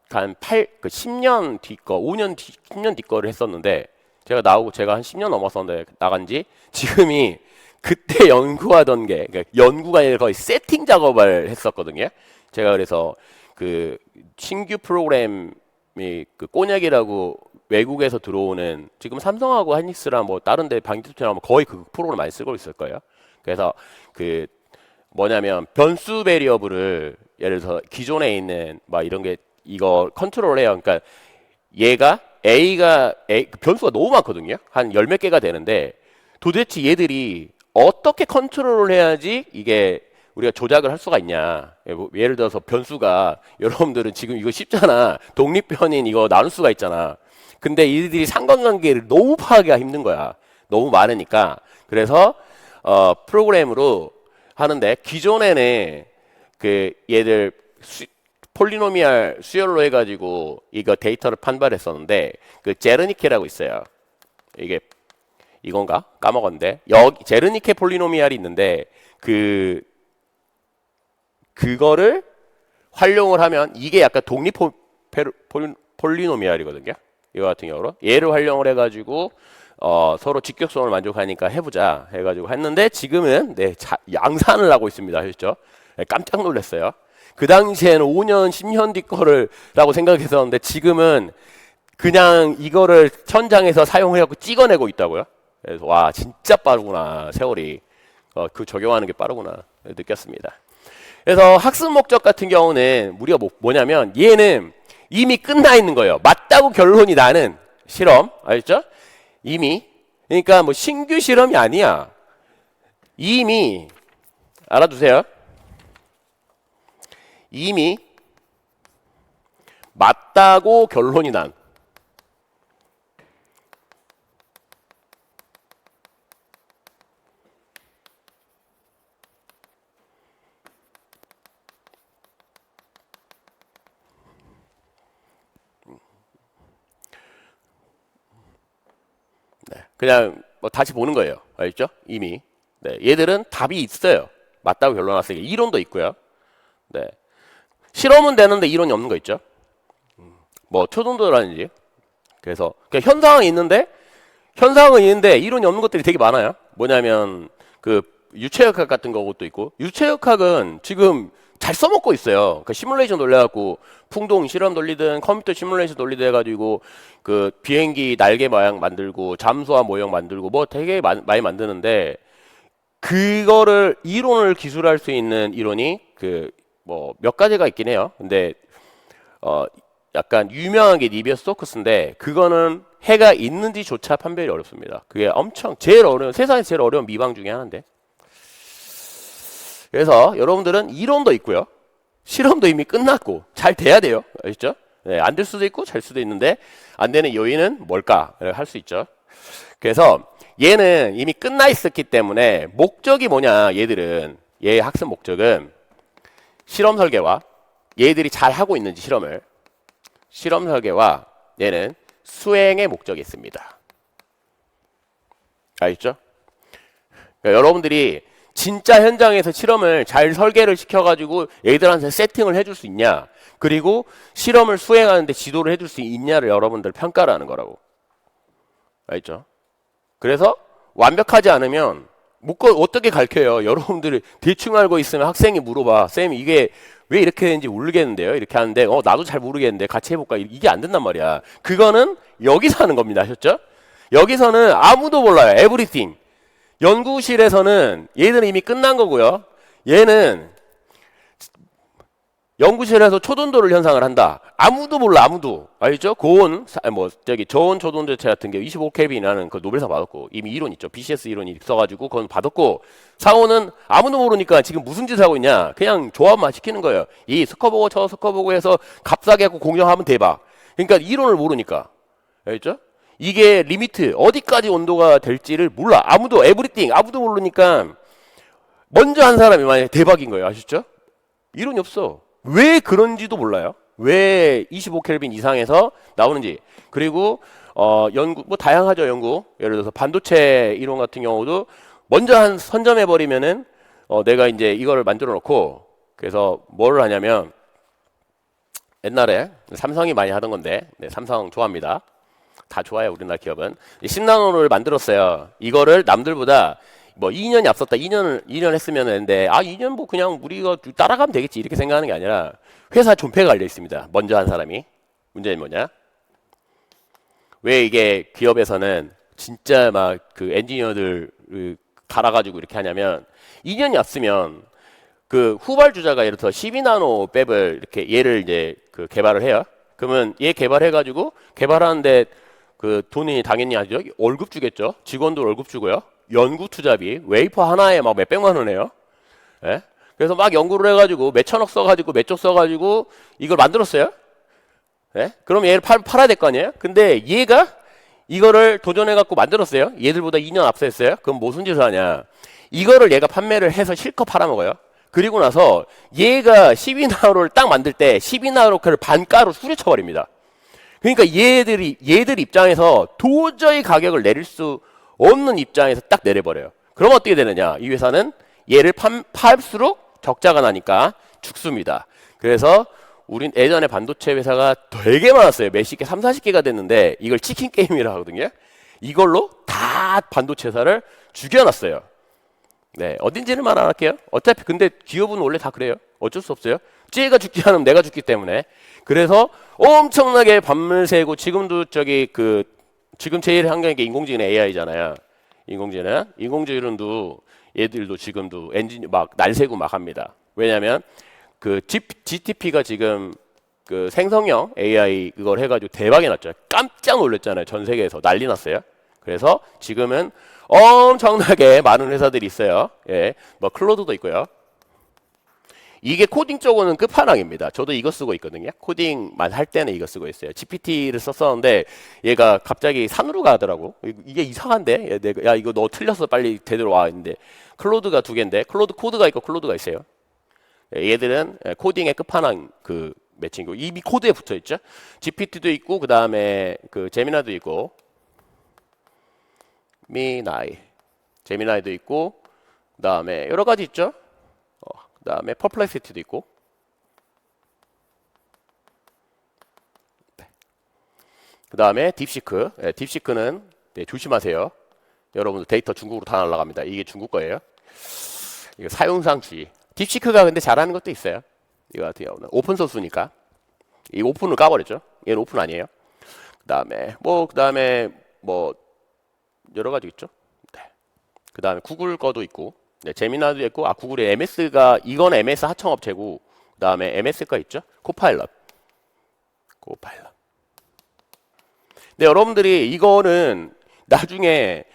한 10년 뒤 거, 10년 뒤 거를 했었는데, 제가 한 10년 넘었었는데 나간지 지금이 그때 연구하던 게, 그러니까 연구가 아니라 거의 세팅 작업을 했었거든요. 제가 그래서 그 신규 프로그램이 그 꼬냑이라고 외국에서 들어오는, 지금 삼성하고 하이닉스랑 뭐 다른 데 방지투처럼 거의 그 프로그램 많이 쓰고 있을 거예요. 그래서 그 뭐냐면 변수 베리어블을 예를 들어서 기존에 있는 막 이런 게 이거 컨트롤해요. 그러니까 얘가 변수가 너무 많거든요. 한 열 몇 개가 되는데 도대체 얘들이 어떻게 컨트롤을 해야지 이게 우리가 조작을 할 수가 있냐. 예를 들어서 변수가, 여러분들은 지금 이거 쉽잖아. 독립변인 이거 나눌 수가 있잖아. 근데 이들이 상관관계를 너무 파악하기가 힘든 거야. 너무 많으니까. 그래서 프로그램으로 하는데 기존에는 그 얘들 폴리노미알 수열로 해가지고 이거 데이터를 판별했었는데 그 제르니케라고 있어요. 이게 이건가? 까먹었는데 여기 제르니케 폴리노미알이 있는데 그거를 활용을 하면 이게 약간 독립 폴리노미알이거든요. 이거 같은 경우로 얘를 활용을 해가지고 서로 직격성을 만족하니까 해보자 해가지고 했는데 지금은 양산을 하고 있습니다. 아셨죠? 깜짝 놀랐어요. 그 당시에는 5년, 10년 뒤 거를 라고 생각했었는데 지금은 그냥 이거를 현장에서 사용해갖고 찍어내고 있다고요. 그래서 와 진짜 빠르구나 세월이 그 적용하는 게 빠르구나 느꼈습니다. 그래서 학습 목적 같은 경우는 우리가 뭐냐면 얘는 이미 끝나 있는 거예요. 맞다고 결론이 나는 실험 알죠? 이미 그러니까 뭐 신규 실험이 아니야. 이미 알아두세요. 이미 맞다고 결론이 난 그냥 뭐 다시 보는 거예요. 알죠? 이미 얘들은 답이 있어요. 맞다고 결론 났으니까 이론도 있고요. 실험은 되는데 이론이 없는 거 있죠. 뭐 초등도라든지 그래서 현상은 있는데 이론이 없는 것들이 되게 많아요. 뭐냐면 그 유체역학 같은 것도 있고 유체역학은 지금 잘 써먹고 있어요. 그 시뮬레이션 돌려갖고 풍동 실험 돌리든 컴퓨터 시뮬레이션 돌리든 해가지고 그 비행기 날개 모양 만들고 잠수함 모형 만들고 뭐 되게 많이 만드는데 그거를 이론을 기술할 수 있는 이론이 그 뭐 몇 가지가 있긴 해요. 근데 약간 유명한 게 니비어스 스토크스인데 그거는 해가 있는지조차 판별이 어렵습니다. 그게 엄청 제일 어려운 세상에서 제일 어려운 미방 중에 하나인데 그래서 여러분들은 이론도 있고요. 실험도 이미 끝났고 잘 돼야 돼요. 아시죠? 안 될 수도 있고 잘 수도 있는데 안 되는 요인은 뭘까? 할 수 있죠. 그래서 얘는 이미 끝나 있었기 때문에 목적이 뭐냐? 얘의 학습 목적은 실험 설계와 얘들이 잘 하고 있는지 실험 설계와 얘는 수행의 목적이 있습니다. 알겠죠? 그러니까 여러분들이 진짜 현장에서 실험을 잘 설계를 시켜가지고 얘들한테 세팅을 해줄 수 있냐 그리고 실험을 수행하는데 지도를 해줄 수 있냐를 여러분들 평가를 하는 거라고. 알겠죠? 그래서 완벽하지 않으면 어떻게 가르쳐요? 여러분들이 대충 알고 있으면 학생이 물어봐. 쌤 이게 왜 이렇게 되는지 모르겠는데요? 이렇게 하는데 나도 잘 모르겠는데 같이 해볼까? 이게 안 된단 말이야. 그거는 여기서 하는 겁니다. 아셨죠? 여기서는 아무도 몰라요. everything. 연구실에서는 얘들은 이미 끝난 거고요. 얘는 연구실에서 초돈도를 현상을 한다. 아무도 몰라, 아무도. 알죠? 저온 초돈도체 같은 게 25켈빈이라는 그 노벨상 받았고, 이미 이론 있죠. BCS 이론이 있어가지고, 그건 받았고, 상호는 아무도 모르니까 지금 무슨 짓을 하고 있냐? 그냥 조합만 시키는 거예요. 이 스커보고 저 스커보고 해서 값싸게 하고 공정하면 대박. 그러니까 이론을 모르니까. 알죠? 이게 리미트, 어디까지 온도가 될지를 몰라. 에브리띵, 아무도 모르니까, 먼저 한 사람이 만약에 대박인 거예요. 아시죠? 이론이 없어. 왜 그런지도 몰라요. 왜 25켈빈 이상에서 나오는지. 그리고 연구 뭐 다양하죠. 연구. 예를 들어서 반도체 이론 같은 경우도 먼저 선점해 버리면은 내가 이제 이거를 만들어 놓고 그래서 뭘 하냐면 옛날에 삼성이 많이 하던 건데 삼성 좋아합니다. 다 좋아요. 우리나라 기업은 10나노를 만들었어요. 이거를 남들보다 뭐 2년이 앞섰다. 2년 했으면 되는데 2년 뭐 그냥 우리가 따라가면 되겠지 이렇게 생각하는 게 아니라 회사 존폐가 걸려 있습니다. 먼저 한 사람이. 문제는 뭐냐? 왜 이게 기업에서는 진짜 막 그 엔지니어들 갈아가지고 이렇게 하냐면 2년이 앞서면 그 후발주자가 예를 들어 12나노 뺍을 이렇게 얘를 이제 그 개발을 해요. 그러면 얘 개발해가지고 개발하는데 그 돈이 당연히 하죠. 월급 주겠죠. 직원도 월급 주고요. 연구 투자비 웨이퍼 하나에 막 몇백만 원이에요. 예? 그래서 막 연구를 해가지고 몇천억 써가지고 몇 조 써가지고 이걸 만들었어요. 예? 그럼 얘를 팔아야 될 거 아니에요? 근데 얘가 이거를 도전해갖고 만들었어요. 얘들보다 2년 앞서 했어요. 그럼 무슨 짓을 하냐? 이거를 얘가 판매를 해서 실컷 팔아먹어요. 그리고 나서 얘가 12나노를 딱 만들 때 12나노를 반가로 후려쳐버립니다. 그러니까 얘들 입장에서 도저히 가격을 내릴 수 없는 입장에서 딱 내려버려요. 그럼 어떻게 되느냐? 이 회사는 얘를 팔수록 적자가 나니까 죽습니다. 그래서 우린 예전에 반도체 회사가 되게 많았어요. 몇십 개, 3, 40개가 됐는데 이걸 치킨 게임이라 하거든요. 이걸로 다 반도체 회사를 죽여놨어요. 네, 어딘지는 말 안 할게요. 어차피 근데 기업은 원래 다 그래요. 어쩔 수 없어요. 쟤가 죽지 않으면 내가 죽기 때문에. 그래서 엄청나게 밤을 새고 지금도 지금 제일 한가한 게 인공지능 AI잖아요. 인공지능도 얘들도 지금도 엔진 막 날새고 막 합니다. 왜냐면 GTP가 지금 그 생성형 AI 그걸 해가지고 대박이 났죠. 깜짝 놀랐잖아요. 전 세계에서 난리 났어요. 그래서 지금은 엄청나게 많은 회사들이 있어요. 예, 뭐 클로드도 있고요. 이게 코딩 쪽으로는 끝판왕입니다. 저도 이거 쓰고 있거든요. 코딩만 할 때는 이거 쓰고 있어요. GPT를 썼었는데 얘가 갑자기 산으로 가더라고. 이게 이상한데? 야 이거 너 틀렸어. 빨리 제대로 와. 근데 클로드가 두 개인데 클로드 코드가 있고 클로드가 있어요. 얘들은 코딩의 끝판왕 그 매칭이고 이미 코드에 붙어 있죠. GPT도 있고 그 다음에 그 제미나도 있고 제미나이도 있고 그 다음에 여러 가지 있죠. 그 다음에 퍼플렉시티도 있고 그 다음에 딥시크. 딥시크는 조심하세요. 여러분들 데이터 중국으로 다 날아갑니다. 이게 중국 거예요. 이거 사용상 주의. 딥시크가 근데 잘하는 것도 있어요. 이거 같은 경우는 오픈소스니까 이 오픈을 까버렸죠. 얘는 오픈 아니에요. 그 다음에 뭐 여러 가지 있죠. 네. 그 다음에 구글 거도 있고, 네, 제미나도 있고, 구글의 MS가 이건 MS 하청업체고, 그 다음에 MS가 있죠. 코파일럿. 근데 여러분들이 이거는 나중에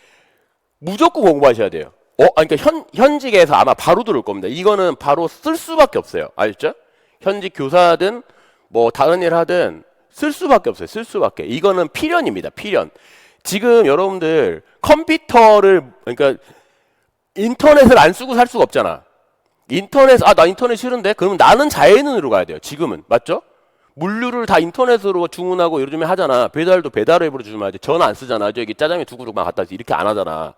무조건 공부하셔야 돼요. 그러니까 현직에서 아마 바로 들어올 겁니다. 이거는 바로 쓸 수밖에 없어요. 아셨죠? 현직 교사든 뭐 다른 일 하든 쓸 수밖에 없어요. 쓸 수밖에. 이거는 필연입니다. 필연. 지금 여러분들 컴퓨터를 그러니까 인터넷을 안 쓰고 살 수가 없잖아. 나 인터넷 싫은데? 그러면 나는 자연인으로 가야 돼요. 지금은. 맞죠? 물류를 다 인터넷으로 주문하고 요즘에 하잖아. 배달도 배달 앱으로 주문하지. 전화 안 쓰잖아. 저기 짜장면 두 그릇만 갖다 주 이렇게 안 하잖아.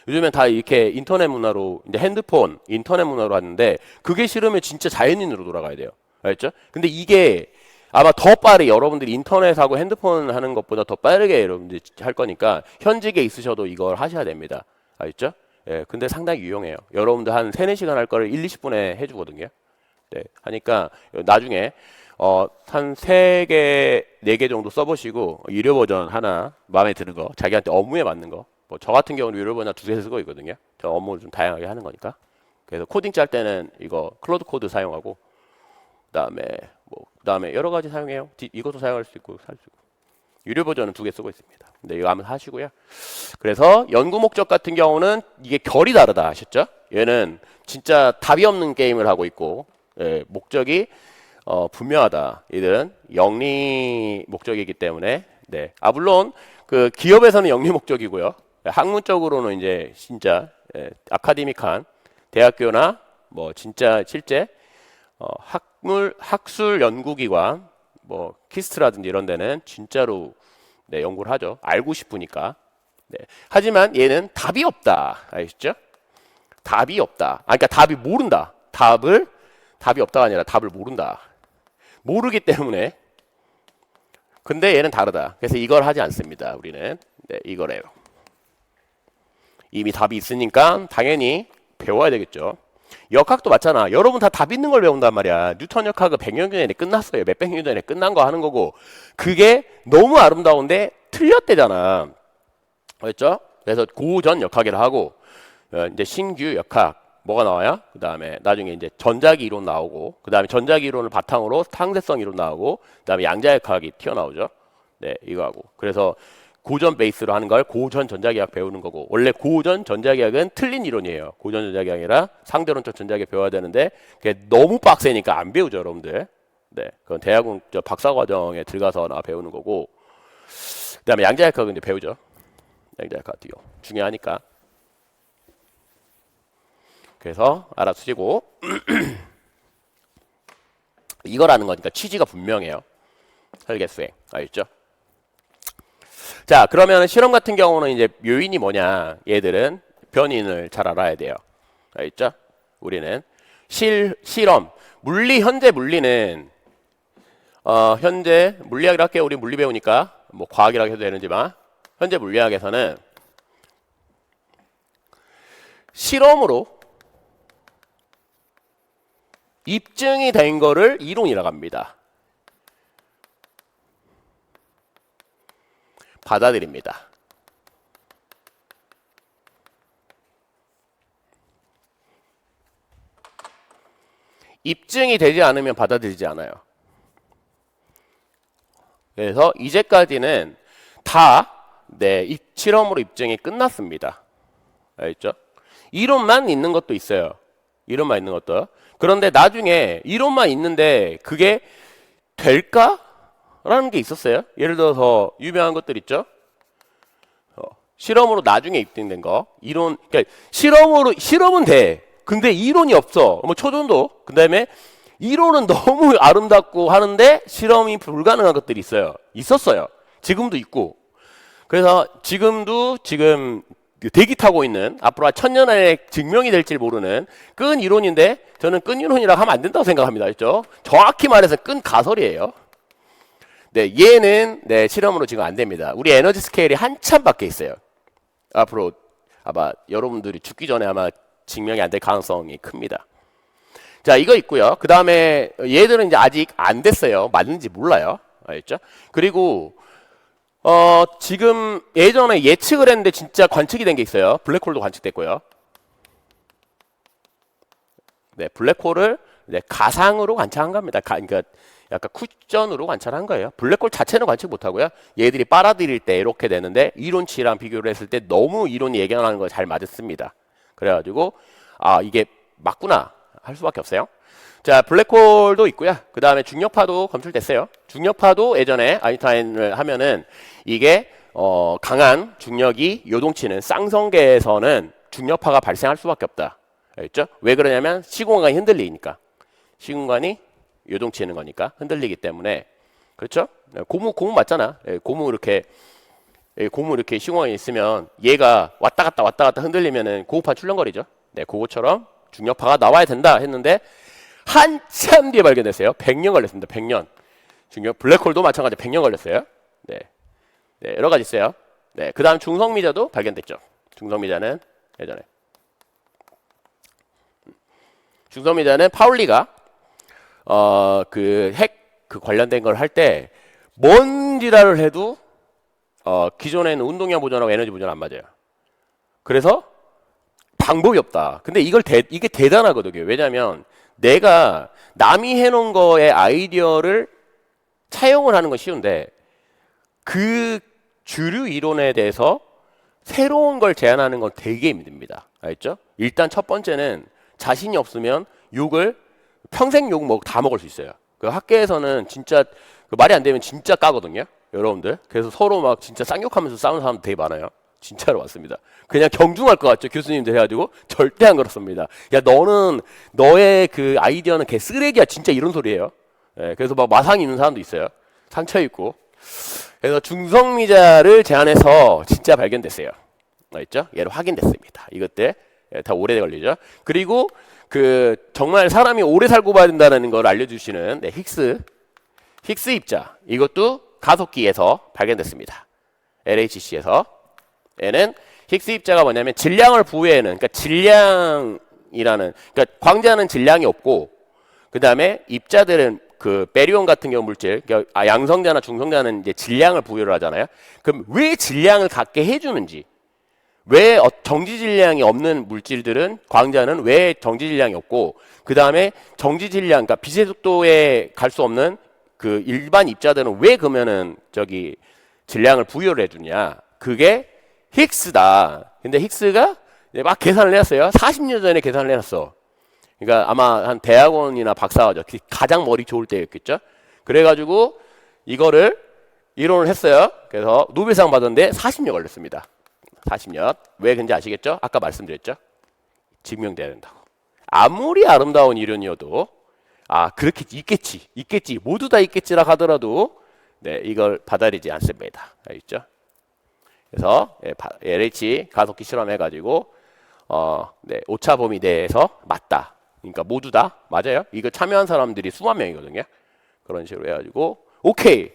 요즘엔 다 이렇게 인터넷 문화로 이제 핸드폰, 인터넷 문화로 하는데 그게 싫으면 진짜 자연인으로 돌아가야 돼요. 알겠죠? 근데 이게 아마 더 빠르게 여러분들이 인터넷하고 핸드폰 하는 것보다 더 빠르게 여러분들이 할 거니까 현직에 있으셔도 이걸 하셔야 됩니다. 알겠죠? 예, 근데 상당히 유용해요. 여러분들 한 3, 4시간 할 거를 1, 20분에 해주거든요. 네, 하니까 나중에 한 3개, 4개 정도 써보시고 유료 버전 하나 마음에 드는 거, 자기한테 업무에 맞는 거. 뭐 저 같은 경우는 유료 버전 2개 쓰고 있거든요. 저 업무를 좀 다양하게 하는 거니까. 그래서 코딩 짤 때는 이거 클로드 코드 사용하고 그다음에 여러 가지 사용해요. 이것도 사용할 수 있고 살 수 있고. 유료 버전은 2개 쓰고 있습니다. 근데 이거 한번 하시고요. 그래서 연구 목적 같은 경우는 이게 결이 다르다 하셨죠? 얘는 진짜 답이 없는 게임을 하고 있고 목적이 분명하다. 얘들은 영리 목적이기 때문에 물론 그 기업에서는 영리 목적이고요. 학문적으로는 이제 진짜 아카데믹한 대학교나 뭐 진짜 실제 학술 연구기관 뭐 키스트라든지 이런 데는 진짜로 연구를 하죠. 알고 싶으니까. 하지만 얘는 답이 없다. 아시죠? 답이 없다. 그러니까 답이 모른다. 답이 없다가 아니라 답을 모른다. 모르기 때문에. 근데 얘는 다르다. 그래서 이걸 하지 않습니다. 우리는 이거래요. 이미 답이 있으니까 당연히 배워야 되겠죠. 역학도 맞잖아. 여러분 다 답 있는 걸 배운단 말이야. 뉴턴 역학은 100년 전에 끝났어요. 몇백 년 전에 끝난 거 하는 거고. 그게 너무 아름다운데 틀렸대잖아. 그랬죠? 그래서 고전 역학이라 하고 이제 신규 역학 뭐가 나와요? 그 다음에 나중에 이제 전자기 이론 나오고 그 다음에 전자기 이론을 바탕으로 상대성 이론 나오고 그 다음에 양자역학이 튀어나오죠. 이거 하고. 그래서 고전 베이스로 하는 걸 고전 전자기학 배우는 거고 원래 고전 전자기학은 틀린 이론이에요. 고전 전자기학이라 상대론적 전자기학 배워야 되는데 그게 너무 빡세니까 안 배우죠, 여러분들. 그건 대학원 박사과정에 들어가서 배우는 거고 그다음에 양자역학은 이제 배우죠. 양자역학 같은 경우 중요하니까. 그래서 알아두시고 이거라는 거니까 취지가 분명해요. 설계 수행. 알겠죠? 자, 그러면 실험 같은 경우는 이제 요인이 뭐냐? 얘들은 변인을 잘 알아야 돼요. 알겠죠? 우리는 실험 현재 물리는 현재 물리학이라 할게요. 우리 물리 배우니까 뭐 과학이라고 해도 되는지만 현재 물리학에서는 실험으로 입증이 된 거를 이론이라고 합니다. 받아들입니다. 입증이 되지 않으면 받아들이지 않아요. 그래서 이제까지는 다 실험으로 입증이 끝났습니다. 알겠죠? 이론만 있는 것도 있어요. 이론만 있는 것도. 그런데 나중에 이론만 있는데 그게 될까? 라는 게 있었어요. 예를 들어서 유명한 것들 있죠. 실험으로 나중에 입증된 거. 이론, 그러니까 실험은 돼. 근데 이론이 없어. 뭐 초전도. 그 다음에 이론은 너무 아름답고 하는데 실험이 불가능한 것들이 있었어요. 지금도 있고. 그래서 지금 대기 타고 있는 앞으로 1000년 안에 증명이 될지 모르는 끈 이론인데 저는 끈 이론이라고 하면 안 된다고 생각합니다. 그렇죠? 정확히 말해서 끈 가설이에요. 네, 얘는 실험으로 지금 안 됩니다. 우리 에너지 스케일이 한참 밖에 있어요. 앞으로 아마 여러분들이 죽기 전에 아마 증명이 안 될 가능성이 큽니다. 자, 이거 있고요. 그 다음에 얘들은 이제 아직 안 됐어요. 맞는지 몰라요. 알겠죠? 그리고 지금 예전에 예측을 했는데 진짜 관측이 된 게 있어요. 블랙홀도 관측됐고요. 네, 블랙홀을 가상으로 관측한 겁니다. 그러니까 약간 쿠션으로 관찰한 거예요. 블랙홀 자체는 관측 못하고요. 얘들이 빨아들일 때 이렇게 되는데 이론치랑 비교를 했을 때 너무 이론이 예견하는 거 잘 맞았습니다. 그래가지고 이게 맞구나 할 수밖에 없어요. 자, 블랙홀도 있고요. 그 다음에 중력파도 검출됐어요. 중력파도 예전에 아인슈타인을 하면은 이게 강한 중력이 요동치는 쌍성계에서는 중력파가 발생할 수밖에 없다. 알겠죠? 왜 그러냐면 시공간이 흔들리니까. 시공간이 요동치는 거니까 흔들리기 때문에. 그렇죠? 고무 맞잖아. 고무 이렇게 시공간이 있으면 얘가 왔다 갔다 흔들리면은 고무판 출렁거리죠. 네, 그거처럼 중력파가 나와야 된다 했는데 한참 뒤에 발견됐어요. 100년 걸렸습니다. 100년. 블랙홀도 마찬가지 100년 걸렸어요. 네, 여러 가지 있어요. 네, 그 다음 중성미자도 발견됐죠. 중성미자는 예전에. 중성미자는 파울리가 핵 관련된 걸 할 때 뭔 지랄을 해도 기존에는 운동량 보존하고 에너지 보존 안 맞아요. 그래서 방법이 없다. 근데 이게 대단하거든요. 왜냐하면 내가 남이 해놓은 거에 아이디어를 차용을 하는 건 쉬운데 그 주류 이론에 대해서 새로운 걸 제안하는 건 되게 힘듭니다. 알겠죠? 일단 첫 번째는 자신이 없으면 평생 욕 다 먹을 수 있어요. 그 학계에서는 진짜 말이 안 되면 진짜 까거든요. 여러분들. 그래서 서로 막 진짜 쌍욕하면서 싸우는 사람 되게 많아요. 진짜로 많습니다. 그냥 경중할 것 같죠. 교수님들 해가지고. 절대 안 그렇습니다. 야, 너의 그 아이디어는 개 쓰레기야. 진짜 이런 소리예요. 예, 그래서 막 마상이 있는 사람도 있어요. 상처 있고. 그래서 중성미자를 제안해서 진짜 발견됐어요. 알겠죠? 얘를 확인됐습니다. 이것들 다 오래 걸리죠. 그리고 정말 사람이 오래 살고 봐야 된다는 걸 알려주시는 힉스 입자. 이것도 가속기에서 발견됐습니다. LHC에서. 얘는 힉스 입자가 뭐냐면 질량을 부여하는, 그러니까 광자는 질량이 없고, 그 다음에 입자들은 베리온 같은 경우 물질, 그러니까 양성자나 중성자는 이제 질량을 부여를 하잖아요. 그럼 왜 질량을 갖게 해주는지, 왜 정지 질량이 없는 물질들은 광자는 왜 정지 질량이 없고, 그 다음에 정지 질량, 그러니까 빛의 속도에 갈 수 없는 그 일반 입자들은 왜 그러면은 질량을 부여를 해주냐? 그게 힉스다. 근데 힉스가 막 계산을 해놨어요. 40년 전에 계산을 해놨어. 그러니까 아마 한 대학원이나 박사죠. 가장 머리 좋을 때였겠죠. 그래가지고 이거를 이론을 했어요. 그래서 노벨상 받았는데 40년 걸렸습니다. 40년. 왜 그런지 아시겠죠? 아까 말씀드렸죠. 증명돼야 된다고. 아무리 아름다운 이론이어도 그렇게 있겠지 모두 다 있겠지라 하더라도 네, 이걸 받아들이지 않습니다. 알겠죠? 그래서 LH 가속기 실험해가지고 네, 오차 범위 내에서 맞다. 그러니까 모두 다 맞아요. 이거 참여한 사람들이 수만 명이거든요. 그런 식으로 해가지고 오케이.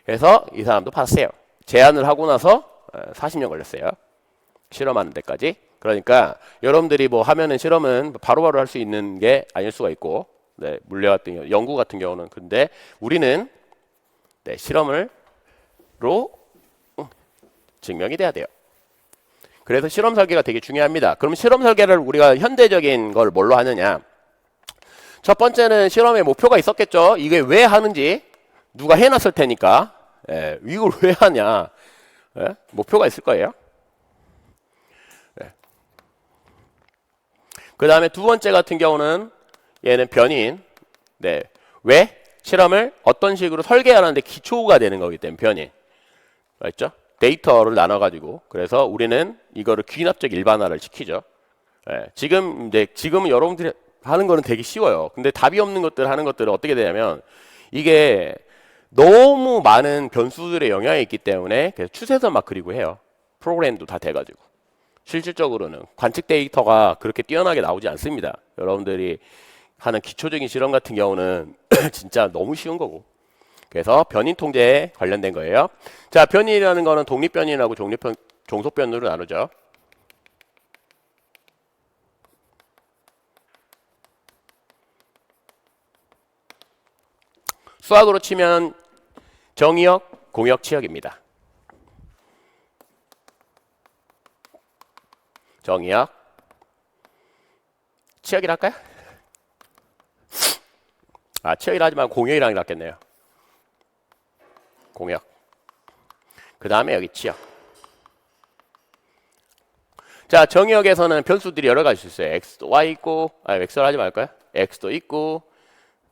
그래서 이 사람도 pass해요. 제안을 하고 나서 40년 걸렸어요. 실험하는 데까지. 그러니까 여러분들이 뭐 하면은 실험은 바로바로 할 수 있는 게 아닐 수가 있고, 네, 물리 같은 경우, 연구 같은 경우는 근데 우리는 네, 실험으로 증명이 돼야 돼요. 그래서 실험 설계가 되게 중요합니다. 그럼 실험 설계를 우리가 현대적인 걸 뭘로 하느냐? 첫 번째는 실험의 목표가 있었겠죠. 이게 왜 하는지 누가 해놨을 테니까. 이걸 왜 하냐? 목표가 있을 거예요. 그 다음에 두 번째 같은 경우는 얘는 변인. 네. 왜? 실험을 어떤 식으로 설계하는데 기초가 되는 거기 때문에 변인. 알죠? 데이터를 나눠가지고. 그래서 우리는 이거를 귀납적 일반화를 시키죠. 지금은 여러분들이 하는 거는 되게 쉬워요. 근데 답이 없는 것들 하는 것들은 어떻게 되냐면 이게 너무 많은 변수들의 영향이 있기 때문에 그래서 추세선 막 그리고 해요. 프로그램도 다 돼가지고. 실질적으로는 관측 데이터가 그렇게 뛰어나게 나오지 않습니다. 여러분들이 하는 기초적인 실험 같은 경우는 진짜 너무 쉬운 거고. 그래서 변인 통제에 관련된 거예요. 자, 변인이라는 거는 독립변인하고 종속변으로 나누죠. 수학으로 치면 정의역, 공역, 치역입니다. 정의역, 치역이라 할까요? 치역이라 하지 말고 공역이랑 낫겠네요. 공역. 그 다음에 여기 치역. 자, 정의역에서는 변수들이 여러 가지 있어요. x도 y 있고, x를 하지 말까요? x도 있고,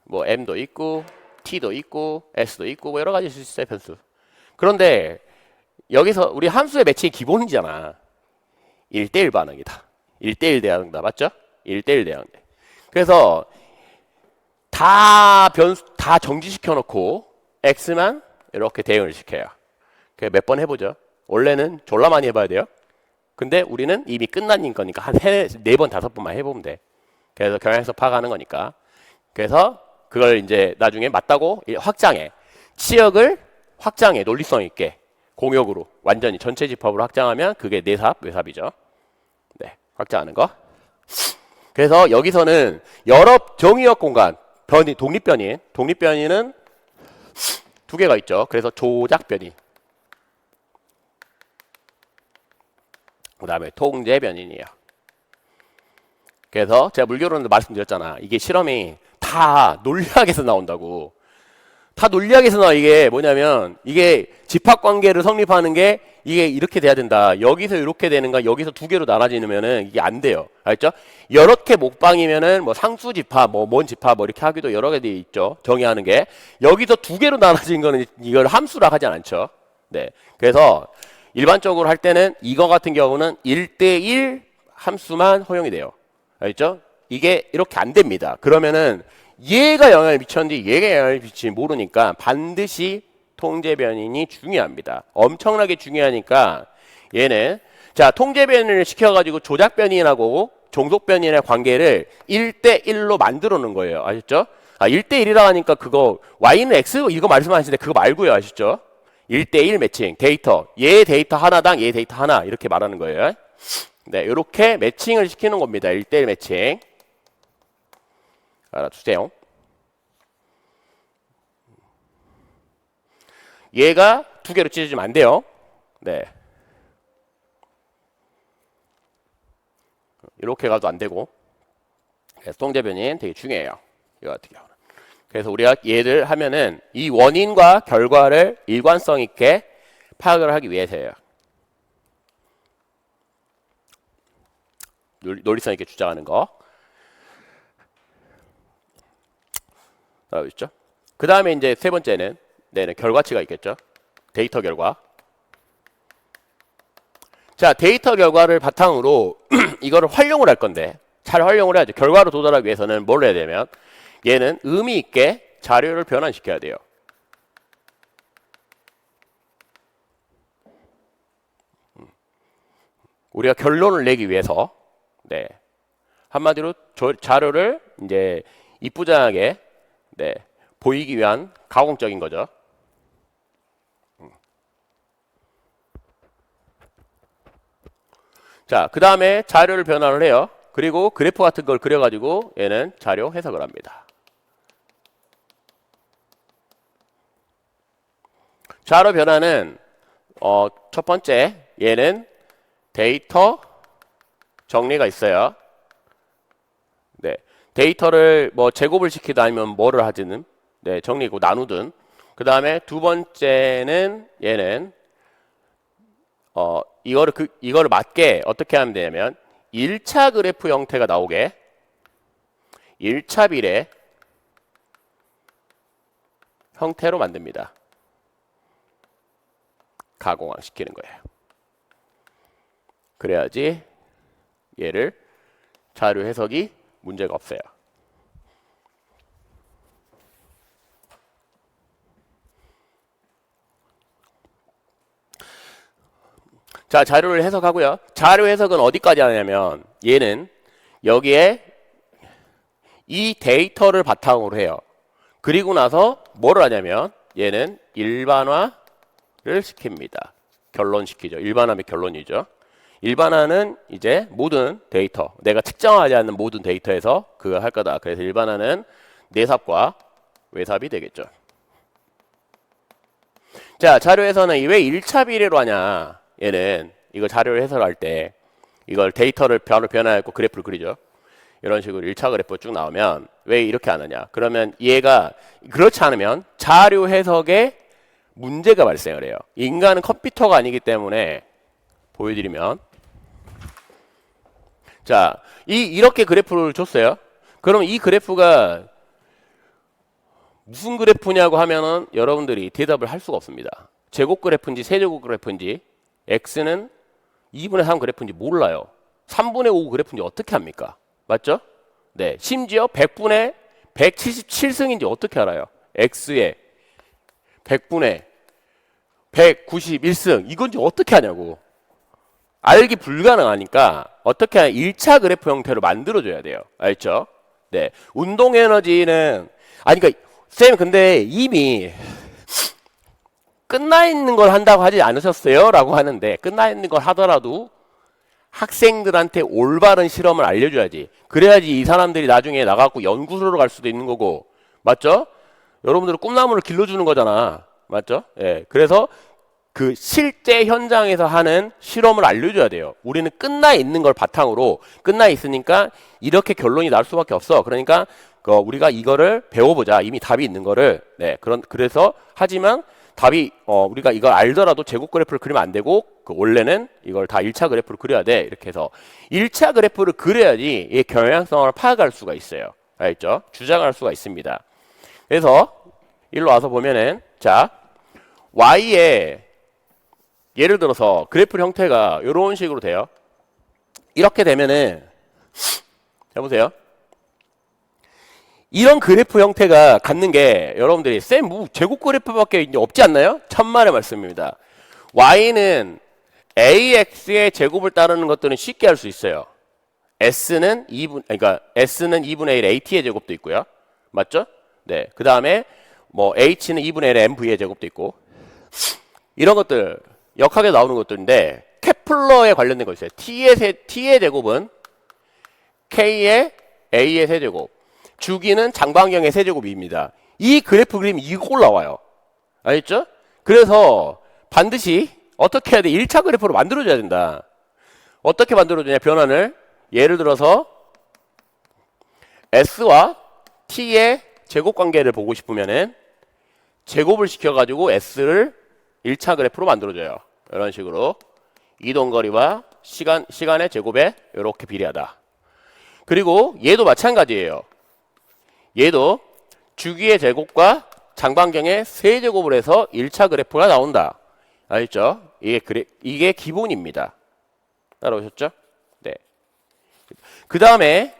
뭐 m도 있고, t도 있고, s도 있고, 뭐 여러 가지 있어요, 변수. 그런데 여기서 우리 함수의 매칭이 기본이잖아. 1대1 반응이다. 1대1 대응이다. 맞죠? 1대1 대응. 그래서 다 정지시켜 놓고 x만 이렇게 대응을 시켜요. 몇 번 해보죠. 원래는 졸라 많이 해봐야 돼요. 근데 우리는 이미 끝난 거니까 한 4번, 5번만 해보면 돼. 그래서 경향에서 파악하는 거니까. 그래서 그걸 이제 나중에 맞다고 확장해. 치역을 확장해. 논리성 있게. 공역으로. 완전히 전체 집합으로 확장하면 그게 내삽, 외삽이죠. 네. 확장하는 거. 그래서 여기서는 여러 정의역 공간, 독립변인. 독립변인은 두 개가 있죠. 그래서 조작변인. 그 다음에 통제변인이에요. 그래서 제가 물결론도 말씀드렸잖아. 이게 실험이 다 논리학에서 나온다고. 다 논리학에서 나와. 이게 뭐냐면 이게 집합관계를 성립하는 게 이게 이렇게 돼야 된다. 여기서 이렇게 되는가 여기서 두 개로 나눠지면은 이게 안 돼요. 알죠? 이렇게 목방이면은 뭐 상수집합 뭔 집합 이렇게 하기도 여러 개 있죠. 정의하는 게. 여기서 두 개로 나눠진 거는 이걸 함수라 하지 않죠. 네. 그래서 일반적으로 할 때는 이거 같은 경우는 1대1 함수만 허용이 돼요. 알죠? 이게 이렇게 안 됩니다. 그러면은 얘가 영향을 미쳤는지 얘가 영향을 미칠지 모르니까 반드시 통제변인이 중요합니다. 엄청나게 중요하니까 얘는 자 통제변인을 시켜가지고 조작변인하고 종속변인의 관계를 1대1로 만들어 놓은 거예요. 아셨죠? 1대1이라 하니까 그거 y는 x 이거 말씀하시는데 그거 말고요. 아시죠? 1대1 매칭 데이터 얘 데이터 하나당 얘 데이터 하나 이렇게 말하는 거예요. 네, 이렇게 매칭을 시키는 겁니다. 1대1 매칭. 알아두세요. 얘가 두 개로 찢어지면 안 돼요. 네. 이렇게 가도 안 되고. 그래서 통제변인 되게 중요해요. 이거 같은 경우는. 그래서 우리가 얘를 하면은 이 원인과 결과를 일관성 있게 파악을 하기 위해서예요. 논리성 있게 주장하는 거. 알아보셨죠? 그 다음에 이제 세 번째는 결과치가 있겠죠. 데이터 결과. 자, 데이터 결과를 바탕으로 이거를 활용을 할 건데 잘 활용을 해야죠. 결과로 도달하기 위해서는 뭘 해야 되면 얘는 의미 있게 자료를 변환시켜야 돼요. 우리가 결론을 내기 위해서 네. 한마디로 자료를 이제 이쁘장하게 네. 보이기 위한 가공적인 거죠. 자, 그 다음에 자료를 변환을 해요. 그리고 그래프 같은 걸 그려가지고 얘는 자료 해석을 합니다. 자료 변환은 첫 번째 얘는 데이터 정리가 있어요. 네, 데이터를 뭐 제곱을 시키든 아니면 뭐를 하든 네, 정리고 나누든. 그 다음에 두 번째는 얘는 이거를 맞게 어떻게 하면 되냐면 1차 그래프 형태가 나오게 1차 비례 형태로 만듭니다. 가공시키는 거예요. 그래야지 얘를 자료 해석이 문제가 없어요. 자, 자료를 해석하고요. 자료 해석은 어디까지 하냐면 얘는 여기에 이 데이터를 바탕으로 해요. 그리고 나서 뭐를 하냐면 얘는 일반화를 시킵니다. 결론시키죠. 일반화면 결론이죠. 일반화는 이제 모든 데이터, 내가 측정하지 않는 모든 데이터에서 그거 할 거다. 그래서 일반화는 내삽과 외삽이 되겠죠. 자, 자료에서는 왜 1차 비례로 하냐. 얘는 이거 자료를 해석할 때 이걸 데이터를 변화했고 그래프를 그리죠. 이런 식으로 1차 그래프 쭉 나오면 왜 이렇게 안 하냐. 그러면 얘가 그렇지 않으면 자료 해석에 문제가 발생을 해요. 인간은 컴퓨터가 아니기 때문에 보여드리면 자, 이렇게 그래프를 줬어요. 그럼 이 그래프가 무슨 그래프냐고 하면은 여러분들이 대답을 할 수가 없습니다. 제곱 그래프인지 세제곱 그래프인지 x는 2분의 3 그래프인지 몰라요. 3분의 5 그래프인지 어떻게 합니까? 맞죠? 네, 심지어 100분의 177승인지 어떻게 알아요? x의 100분의 191승 이건지 어떻게 하냐고. 알기 불가능하니까 어떻게 하냐 1차 그래프 형태로 만들어줘야 돼요. 알죠? 네, 운동 에너지는 그러니까 쌤 근데 이미 끝나 있는 걸 한다고 하지 않으셨어요? 라고 하는데 끝나 있는 걸 하더라도 학생들한테 올바른 실험을 알려줘야지. 그래야지 이 사람들이 나중에 나가고 연구소로 갈 수도 있는 거고. 맞죠? 여러분들은 꿈나무를 길러주는 거잖아. 맞죠? 예. 그래서 그 실제 현장에서 하는 실험을 알려줘야 돼요. 우리는 끝나 있는 걸 바탕으로 끝나 있으니까 이렇게 결론이 날 수밖에 없어. 그러니까 우리가 이거를 배워보자. 이미 답이 있는 거를. 네. 그래서 하지만 답이 우리가 이걸 알더라도 제곱 그래프를 그리면 안 되고 원래는 이걸 다 1차 그래프를 그려야 돼. 이렇게 해서 1차 그래프를 그려야지 이 경향성을 파악할 수가 있어요. 알죠? 주장할 수가 있습니다. 그래서 일로 와서 보면은 자, y의 예를 들어서 그래프 형태가 이런 식으로 돼요. 이렇게 되면은 해보세요. 이런 그래프 형태가 갖는 게 여러분들이 뭐 제곱 그래프밖에 이제 없지 않나요? 천만의 말씀입니다. y는 ax의 제곱을 따르는 것들은 쉽게 할 수 있어요. s는 2분의 1 at의 제곱도 있고요. 맞죠? 네. 그 다음에 뭐 h는 2분의 1 mv의 제곱도 있고 이런 것들 역학에 나오는 것들인데 케플러에 관련된 거 있어요. t의 제곱은 k의 a의 세제곱, 주기는 장반경의 세제곱입니다. 이 그래프 그리면 이걸 나와요. 알겠죠? 그래서 반드시 어떻게 해야 돼? 1차 그래프로 만들어줘야 된다. 어떻게 만들어주냐? 변환을 예를 들어서 s와 t의 제곱 관계를 보고 싶으면은 제곱을 시켜가지고 s를 1차 그래프로 만들어줘요. 이런 식으로 이동거리와 시간의 제곱에 이렇게 비례하다. 그리고 얘도 마찬가지예요. 얘도 주기의 제곱과 장반경의 세제곱을 해서 1차 그래프가 나온다. 알겠죠? 이게 기본입니다. 따라오셨죠? 네. 그 다음에